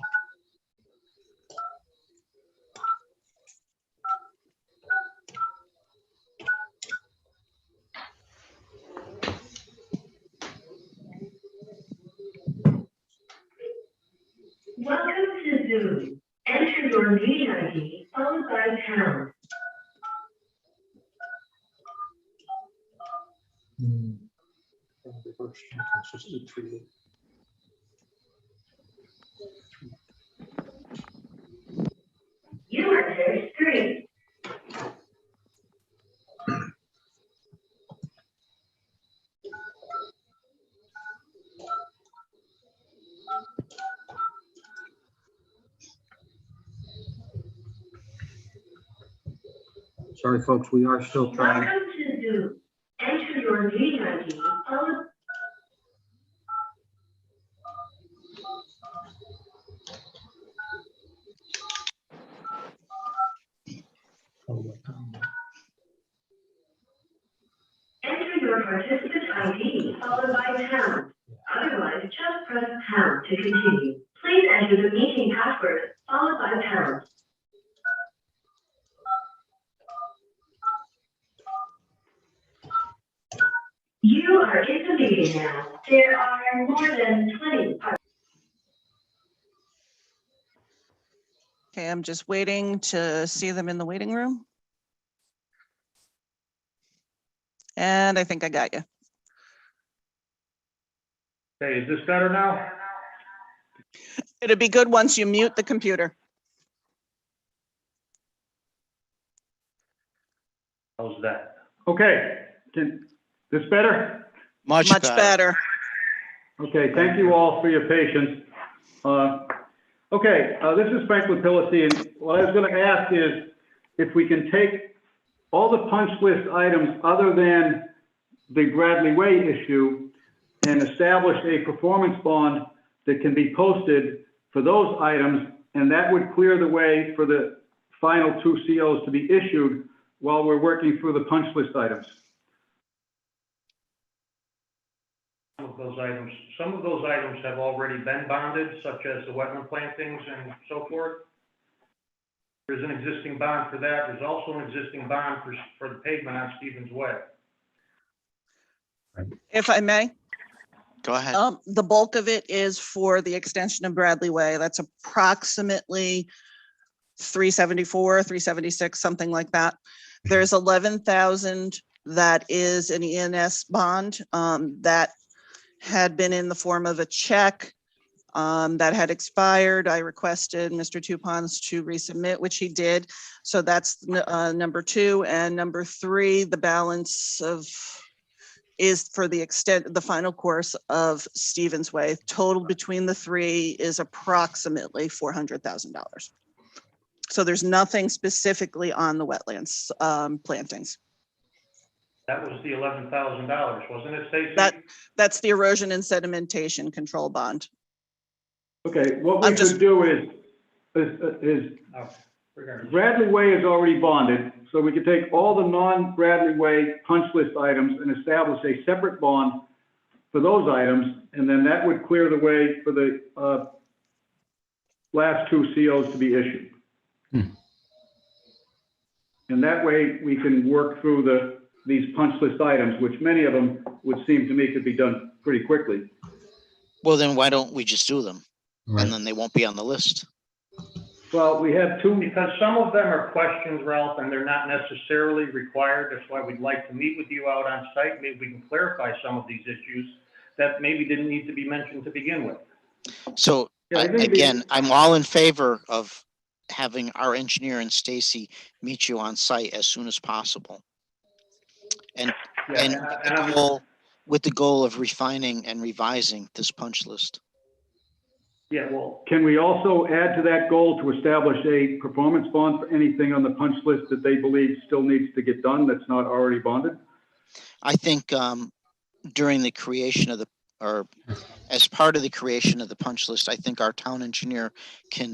Welcome to Zoom. Enter your meeting ID followed by pound. You entered 3. Sorry, folks, we are still trying. Welcome to Zoom. Enter your meeting ID followed. Enter your participant ID followed by pound. Otherwise, just press pound to continue. Please enter the meeting password followed by pound. You are in the meeting now. There are more than 20 Okay, I'm just waiting to see them in the waiting room. And I think I got you. Okay, is this better now? It'd be good once you mute the computer. How's that? Okay, this better? Much better. Okay, thank you all for your patience. Okay, this is Franklin Pillacy, and what I was going to ask is if we can take all the punch list items other than the Bradley Way issue and establish a performance bond that can be posted for those items, and that would clear the way for the final 2 COs to be issued while we're working through the punch list items. Some of those items have already been bonded, such as the wetland plantings and so forth. There's an existing bond for that. There's also an existing bond for the pavement on Stevens Way. If I may. Go ahead. The bulk of it is for the extension of Bradley Way. That's approximately 374, 376, something like that. There's 11,000 that is an ENS bond that had been in the form of a check that had expired. I requested Mr. Tupons to resubmit, which he did. So that's number 2. And number 3, the balance is for the final course of Stevens Way. Total between the 3 is approximately $400,000. So there's nothing specifically on the wetlands plantings. That was the $11,000, wasn't it, Stacy? That's the erosion and sedimentation control bond. Okay, what we could do is Bradley Way is already bonded, so we could take all the non-Bradley Way punch list items and establish a separate bond for those items, and then that would clear the way for the last 2 COs to be issued. And that way we can work through these punch list items, which many of them would seem to me could be done pretty quickly. Well, then why don't we just do them? Right. And then they won't be on the list. Well, we have 2. Because some of them are questions, Ralph, and they're not necessarily required. That's why we'd like to meet with you out on site. Maybe we can clarify some of these issues that maybe didn't need to be mentioned to begin with. So again, I'm all in favor of having our engineer and Stacy meet you on site as soon as possible. And with the goal of refining and revising this punch list. Yeah, well, can we also add to that goal to establish a performance bond for anything on the punch list that they believe still needs to get done that's not already bonded? I think during the creation of or as part of the creation of the punch list, I think our town engineer can,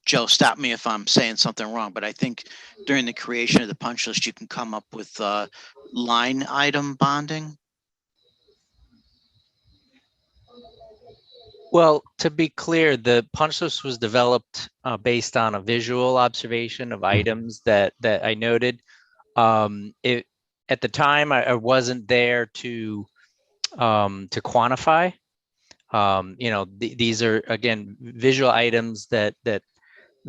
Joe, stop me if I'm saying something wrong, but I think during the creation of the punch list, you can come up with line item bonding. Well, to be clear, the punch list was developed based on a visual observation of items that I noted. At the time, I wasn't there to quantify. These are again visual items that I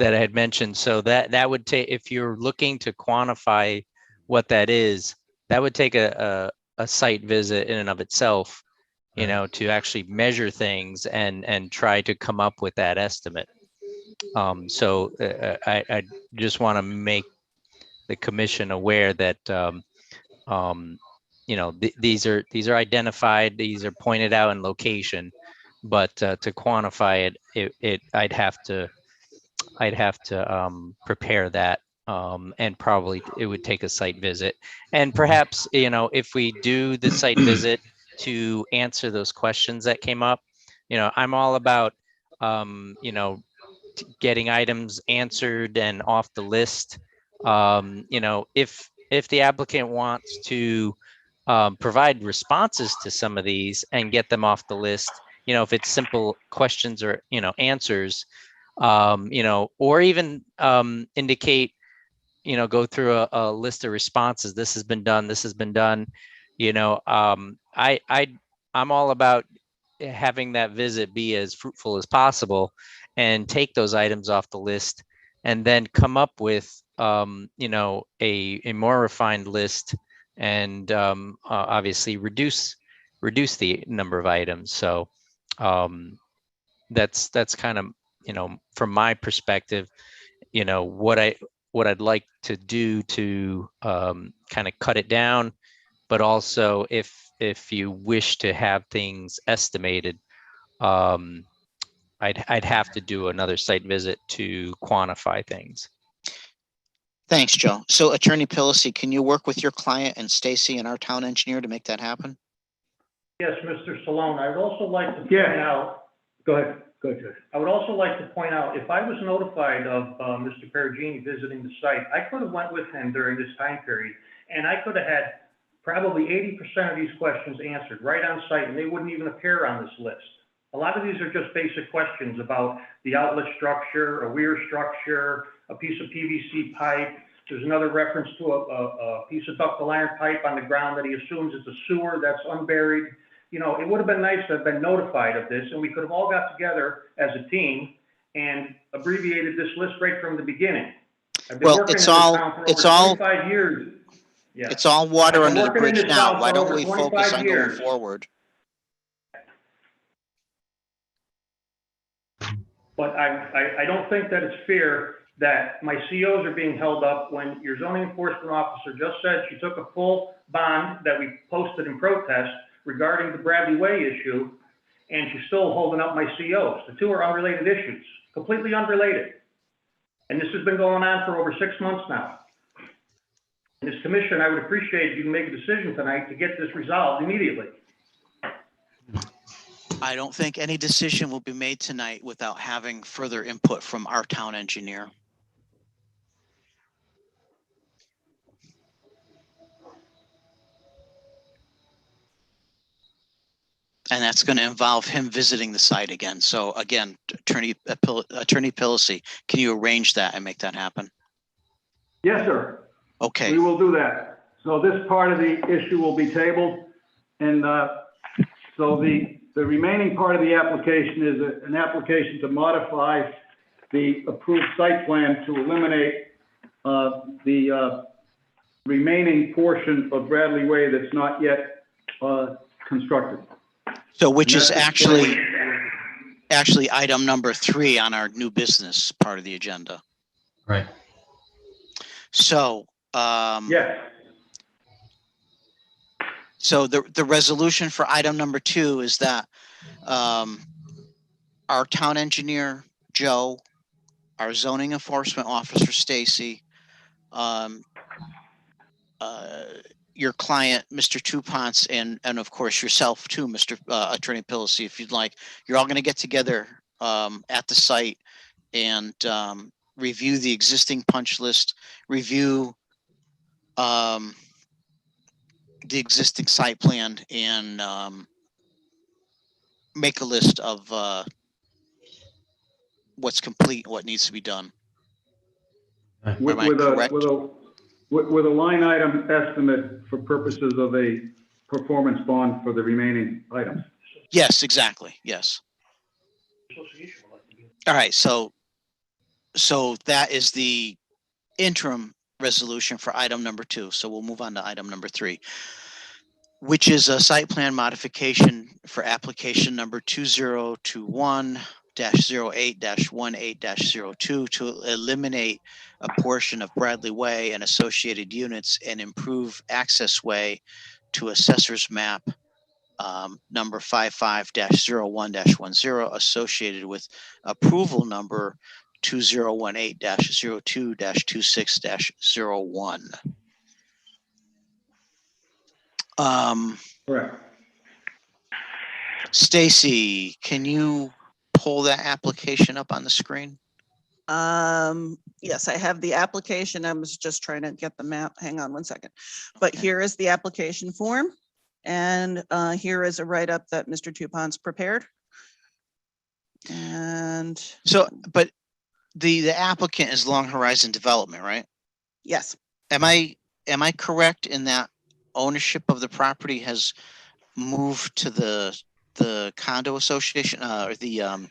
had mentioned. So that would take, if you're looking to quantify what that is, that would take a site visit in and of itself. To actually measure things and try to come up with that estimate. So I just want to make the commission aware that these are identified, these are pointed out in location, but to quantify it, I'd have to prepare that, and probably it would take a site visit. And perhaps if we do the site visit to answer those questions that came up, I'm all about getting items answered and off the list. If the applicant wants to provide responses to some of these and get them off the list, if it's simple questions or answers, or even indicate, go through a list of responses. This has been done. This has been done. I'm all about having that visit be as fruitful as possible and take those items off the list and then come up with, a more refined list and obviously reduce the number of items. So that's kind of, from my perspective, what I'd like to do to kind of cut it down. But also, if you wish to have things estimated, I'd have to do another site visit to quantify things. Thanks, Joe. So Attorney Pillacy, can you work with your client and Stacy and our town engineer to make that happen? Yes, Mr. Salone, I would also like to point out. Go ahead. Go ahead, Judge. I would also like to point out, if I was notified of Mr. Perugini visiting the site, I could have went with him during this time period, and I could have had probably 80% of these questions answered right on site, and they wouldn't even appear on this list. A lot of these are just basic questions about the outlet structure, a weir structure, a piece of PVC pipe. There's another reference to a piece of ductile iron pipe on the ground that he assumes is a sewer that's unburied. It would have been nice to have been notified of this, and we could have all got together as a team and abbreviated this list right from the beginning. I've been Well, working in it's this all, town for it's over all, 25 years. Yeah. it's all water I've been under the working in bridge this now. town Why for don't over we focus 25 on going years. forward? But I don't think that it's fair that my COs are being held up when your zoning enforcement officer just said she took a full bond that we posted in protest regarding the Bradley Way issue, and she's still holding up my COs. The two are unrelated issues, completely unrelated. And this has been going on for over 6 months now. And this commission, I would appreciate if you can make a decision tonight to get this resolved immediately. I don't think any decision will be made tonight without having further input from our town engineer. And that's going to involve him visiting the site again. So again, Attorney Pillacy, can you arrange that and make that happen? Yes, sir. Okay. We will do that. So this part of the issue will be tabled. And so the remaining part of the application is an application to modify the approved site plan to eliminate the remaining portion of Bradley Way that's not yet constructed. So which is And that's actually item number 3 on our new business part of the agenda. Right. So, yes. So the resolution for item number 2 is that our town engineer, Joe, our zoning enforcement officer, Stacy, your client, Mr. Touponce, and of course yourself too, Mr. Attorney Pillacy, if you'd like, you're all going to get together at the site and review the existing punch list, review the existing site plan, and make a list of what's complete, what needs to be done. With a line item estimate for purposes of a performance bond for the remaining items. Yes, exactly. Yes. All right. So that is the interim resolution for item number 2. So we'll move on to item number 3, which is a site plan modification for application number 2021-08-18-02 to eliminate a portion of Bradley Way and associated units and improve access way to assessor's map number 55-01-10 associated with approval number 2018-02-26-01. Correct. Stacy, can you pull that application up on the screen? Yes, I have the application. I was just trying to get the map. Hang on one second. But here is the application form. And here is a write-up that Mr. Touponce prepared. And so, but the applicant is Long Horizon Development, right? Yes. Am I correct in that ownership of the property has moved to the condo association or the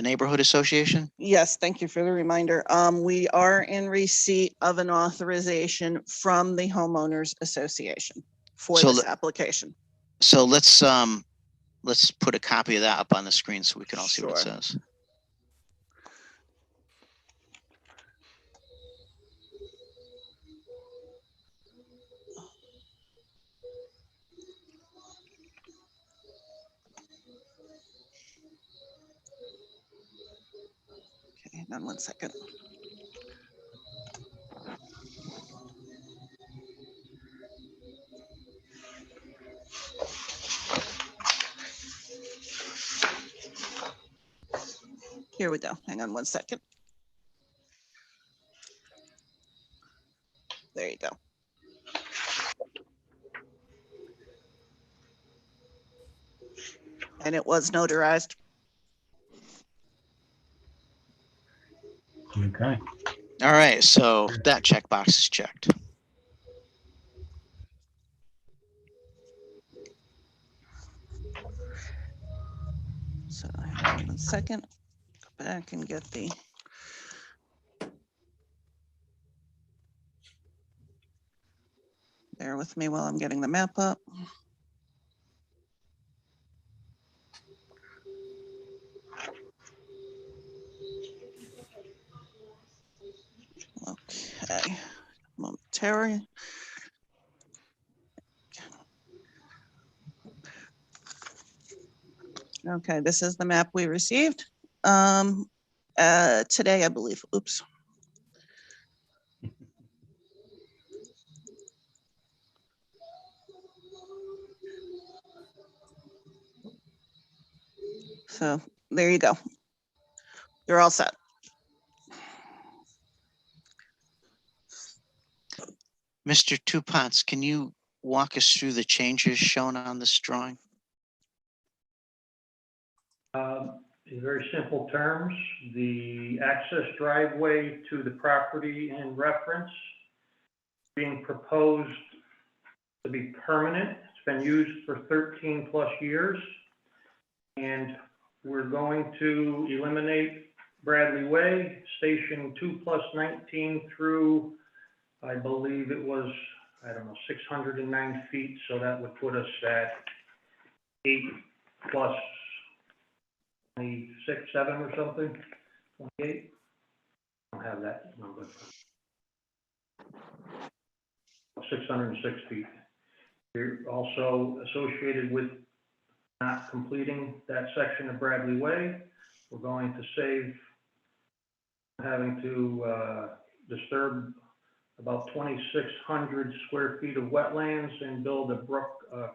neighborhood association? Yes, thank you for the reminder. We are in receipt of an authorization from the homeowners association for this application. So let's put a copy of that up on the screen so we can all see what it says. Okay, hang on one second. Here we go. Hang on one second. There you go. And it was notarized. Okay. All right, so that checkbox is checked. So hang on 1 second. Go back and get the. Bear with me while I'm getting the map up. Okay, momentarily. Okay, this is the map we received today, I believe. Oops. So there you go. You're all set. Mr. Tupance, can you walk us through the changes shown on this drawing? In very simple terms, the access driveway to the property in reference being proposed to be permanent. It's been used for 13 plus years. And we're going to eliminate Bradley Way, station 2+19 through, I believe it was, I don't know, 609 feet. So that would put us at 8 plus 26, 7 or something, 28. I don't have that number. 606 feet. You're also associated with not completing that section of Bradley Way. We're going to save having to disturb about 2,600 square feet of wetlands and build a brook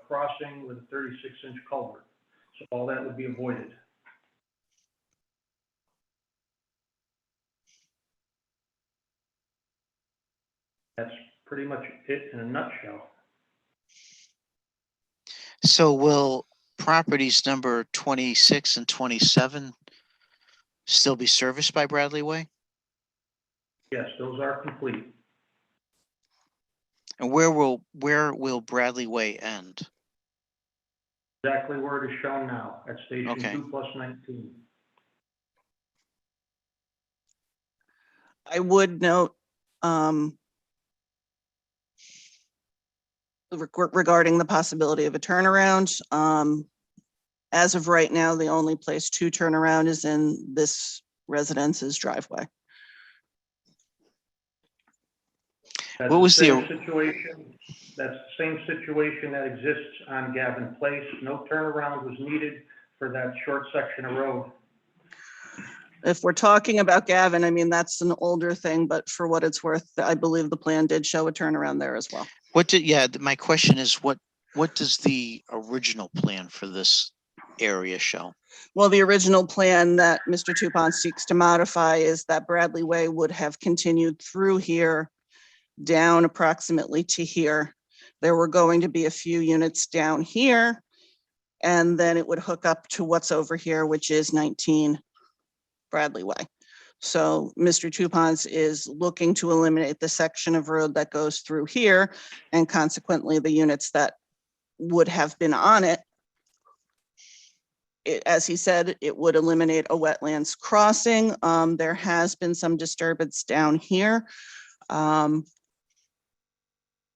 crossing with a 36-inch culvert. So all that would be avoided. That's pretty much it in a nutshell. So will properties number 26 and 27 still be serviced by Bradley Way? Yes, those are complete. And where will Bradley Way end? Exactly where it is shown now at station Okay. 2+19. I would note regarding the possibility of a turnaround. As of right now, the only place to turn around is in this residence's driveway. That's What was the same situation? That's the same situation that exists on Gavin Place. No turnaround was needed for that short section of road. If we're talking about Gavin, I mean, that's an older thing, but for what it's worth, I believe the plan did show a turnaround there as well. My question is what does the original plan for this area show? Well, the original plan that Mr. Tupance seeks to modify is that Bradley Way would have continued through here, down approximately to here. There were going to be a few units down here, and then it would hook up to what's over here, which is 19 Bradley Way. So Mr. Tupance is looking to eliminate the section of road that goes through here, and consequently the units that would have been on it. As he said, it would eliminate a wetlands crossing. There has been some disturbance down here. And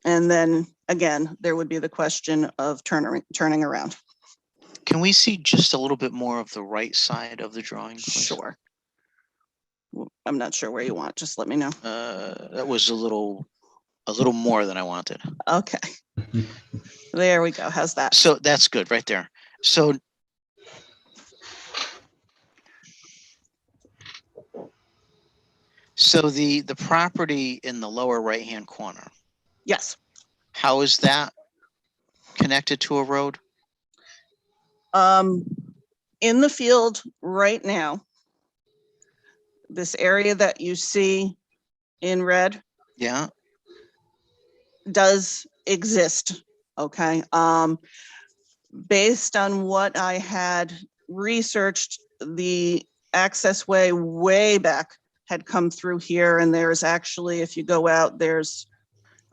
then again, there would be the question of turning around. Can we see just a little bit more of the right side of the drawing, please? Sure. I'm not sure where you want. Just let me know. That was a little more than I wanted. Okay. There we go. How's that? So that's good right there. So the property in the lower right-hand corner. Yes. How is that connected to a road? In the field right now, this area that you see in red. Yeah. Does exist. Okay. Based on what I had researched, the access way back had come through here, and there's actually, if you go out, there's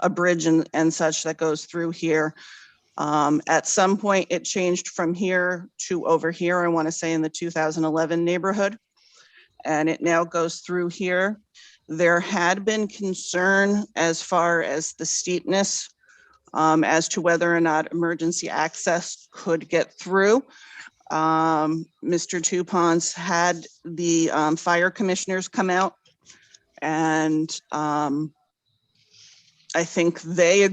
a bridge and such that goes through here. At some point it changed from here to over here, I want to say in the 2011 neighborhood, and it now goes through here. There had been concern as far as the steepness as to whether or not emergency access could get through. Mr. Tupons had the fire commissioners come out, and I think they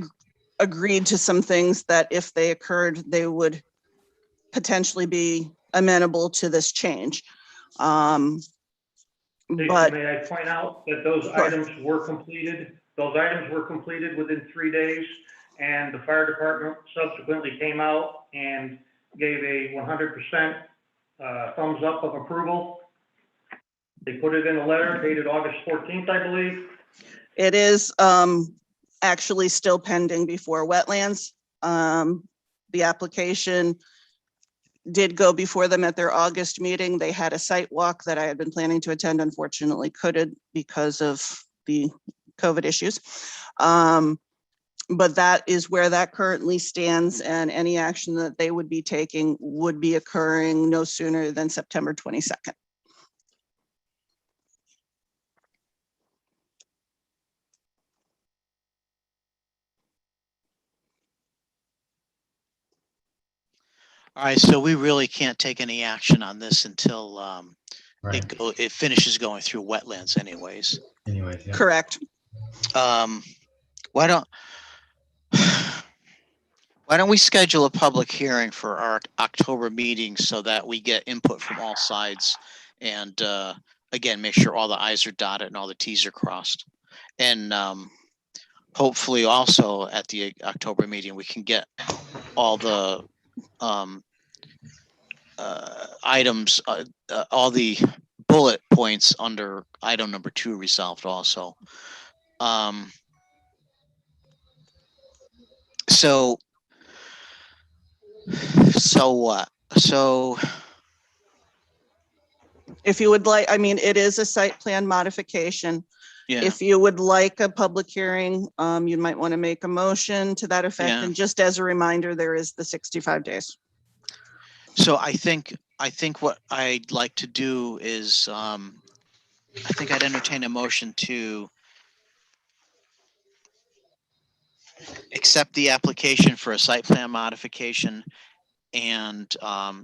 agreed to some things that if they occurred, they would potentially be amenable to this change. Stacy, But may I point out that those Sure. items were completed? Those items were completed within 3 days, and the fire department subsequently came out and gave a 100% thumbs up of approval. They put it in a letter dated August 14th, I believe. it is actually still pending before wetlands. The application did go before them at their August meeting. They had a site walk that I had been planning to attend, unfortunately couldn't because of the COVID issues. But that is where that currently stands, and any action that they would be taking would be occurring no sooner than September 22nd. All right, so we really can't take any action on this until Right. it finishes going through wetlands anyways. Anyways, yeah. Correct. Why don't we schedule a public hearing for our October meeting so that we get input from all sides, and again, make sure all the I's are dotted and all the T's are crossed. And hopefully also at the October meeting, we can get all the items, all the bullet points under item number 2 resolved also. So what? So If you would like, I mean, it is a site plan modification. yeah, If you would like a public hearing, you might want to make a motion to that effect. Yeah. And just as a reminder, there is the 65 days. so I think what I'd like to do is I think I'd entertain a motion to accept the application for a site plan modification and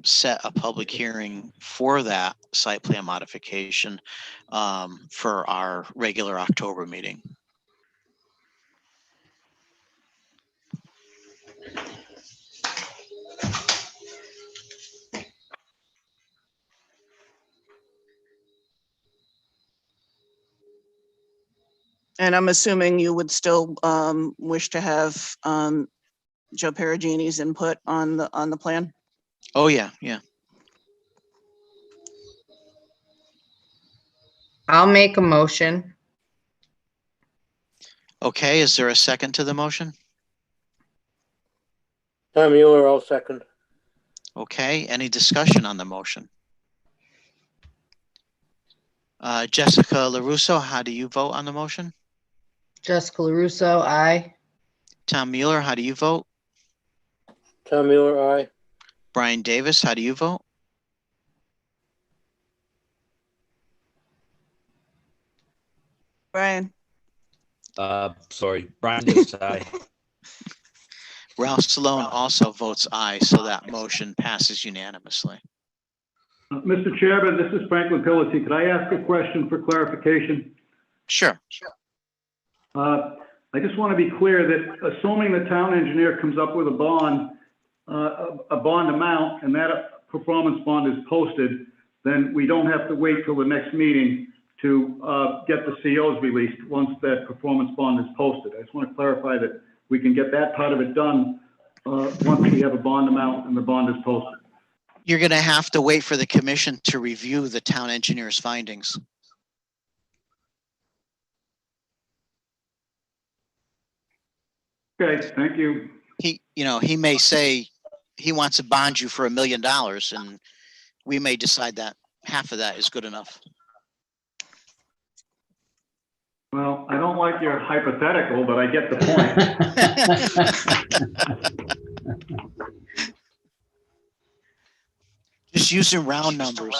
set a public hearing for that site plan modification for our regular October meeting. And I'm assuming you would still wish to have Joe Perugini's input on the plan. Oh, yeah, yeah. I'll make a motion. Okay, is there a second to the motion? Tom Mueller, I'll second. Okay, any discussion on the motion? Jessica LaRusso, how do you vote on the motion? Jessica LaRusso, aye. Tom Mueller, how do you vote? Tom Mueller, aye. Brian Davis, how do you vote? Brian, Sorry, Brian Davis, aye. Ralph Stallone also votes aye, so that motion passes unanimously. Mr. Chairman, this is Franklin Pillity. Could I ask a question for clarification? Sure. I just want to be clear that assuming the town engineer comes up with a bond amount, and that performance bond is posted, then we don't have to wait till the next meeting to get the COs released once that performance bond is posted. I just want to clarify that we can get that part of it done once we have a bond amount and the bond is posted. You're going to have to wait for the commission to review the town engineer's findings. Okay, thank you. He may say he wants to bond you for $1 million, and we may decide that half of that is good enough. Well, I don't like your hypothetical, but I get the point. Just using round numbers.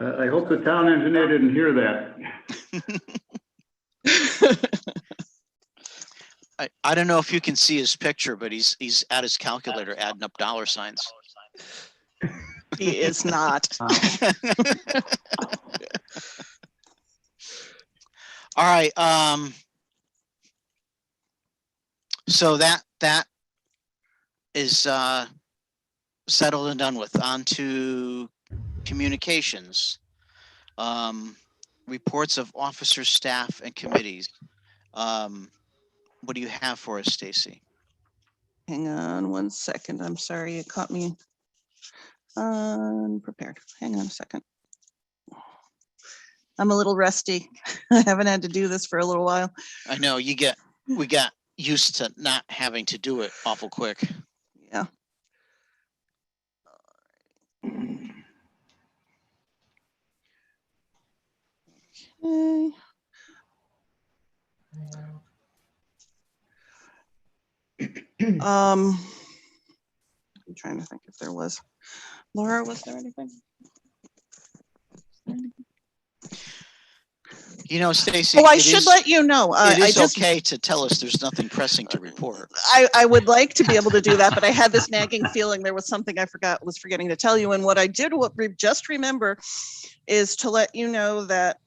I hope the town engineer didn't hear that. I don't know if you can see his picture, but he's at his calculator adding up dollar signs. He is not. All right, so that is settled and done with. On to communications. Reports of officers, staff, and committees. What do you have for us, Stacy? Hang on one second. I'm sorry, it caught me unprepared. Hang on a second. I'm a little rusty. I haven't had to do this for a little while. I know we got used to not having to do it awful quick. Yeah. Okay. I'm trying to think if there was. Laura, was there anything? You know, Stacy. Oh, I should let you know. It is I just, okay to tell us there's nothing pressing to report. I would like to be able to do that, but I had this nagging feeling there was something I was forgetting to tell you. And what I did just remember is to let you know that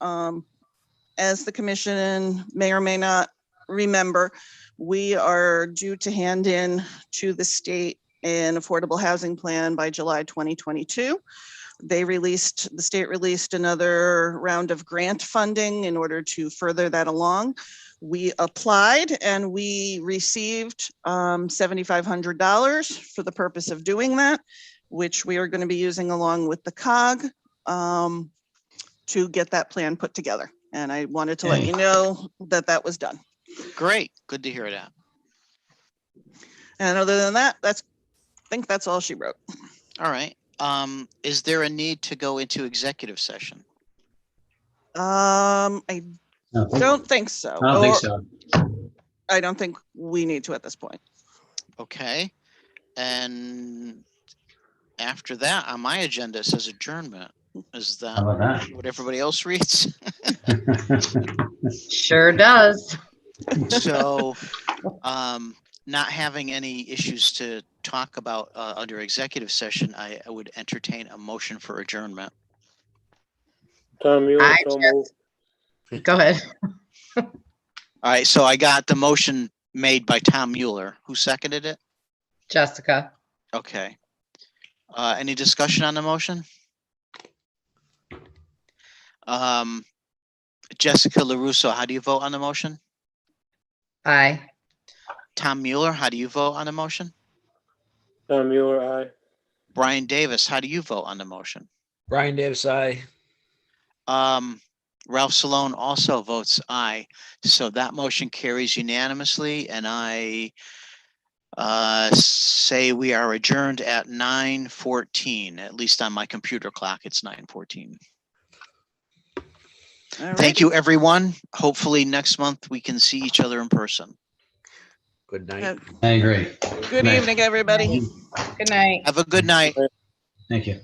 as the commission may or may not remember, we are due to hand in to the state an affordable housing plan by July 2022. The state released another round of grant funding in order to further that along. We applied and we received $7,500 for the purpose of doing that, which we are going to be using along with the COG to get that plan put together. And I wanted to let you know that that was done. Great. Good to hear that. And other than that, I think that's all she wrote. All right. Is there a need to go into executive session? I don't think so. I don't think so. I don't think we need to at this point. Okay. And after that, on my agenda, it says adjournment. Is that How about that? what everybody else reads? Sure does. So, not having any issues to talk about under executive session, I would entertain a motion for adjournment. Tom, you so moved. Go ahead. All right, so I got the motion made by Tom Mueller. Who seconded it? Jessica. Okay. Any discussion on the motion? Jessica LaRusso, how do you vote on the motion? Aye. Tom Mueller, how do you vote on the motion? Tom Mueller, aye. Brian Davis, how do you vote on the motion? Brian Davis, aye. Ralph Salone also votes aye. So that motion carries unanimously, and I say we are adjourned at 9:14. At least on my computer clock, it's 9:14. Thank you, everyone. Hopefully next month we can see each other in person. Good night. I agree. Good evening, everybody. Good night. Have a good night. Thank you.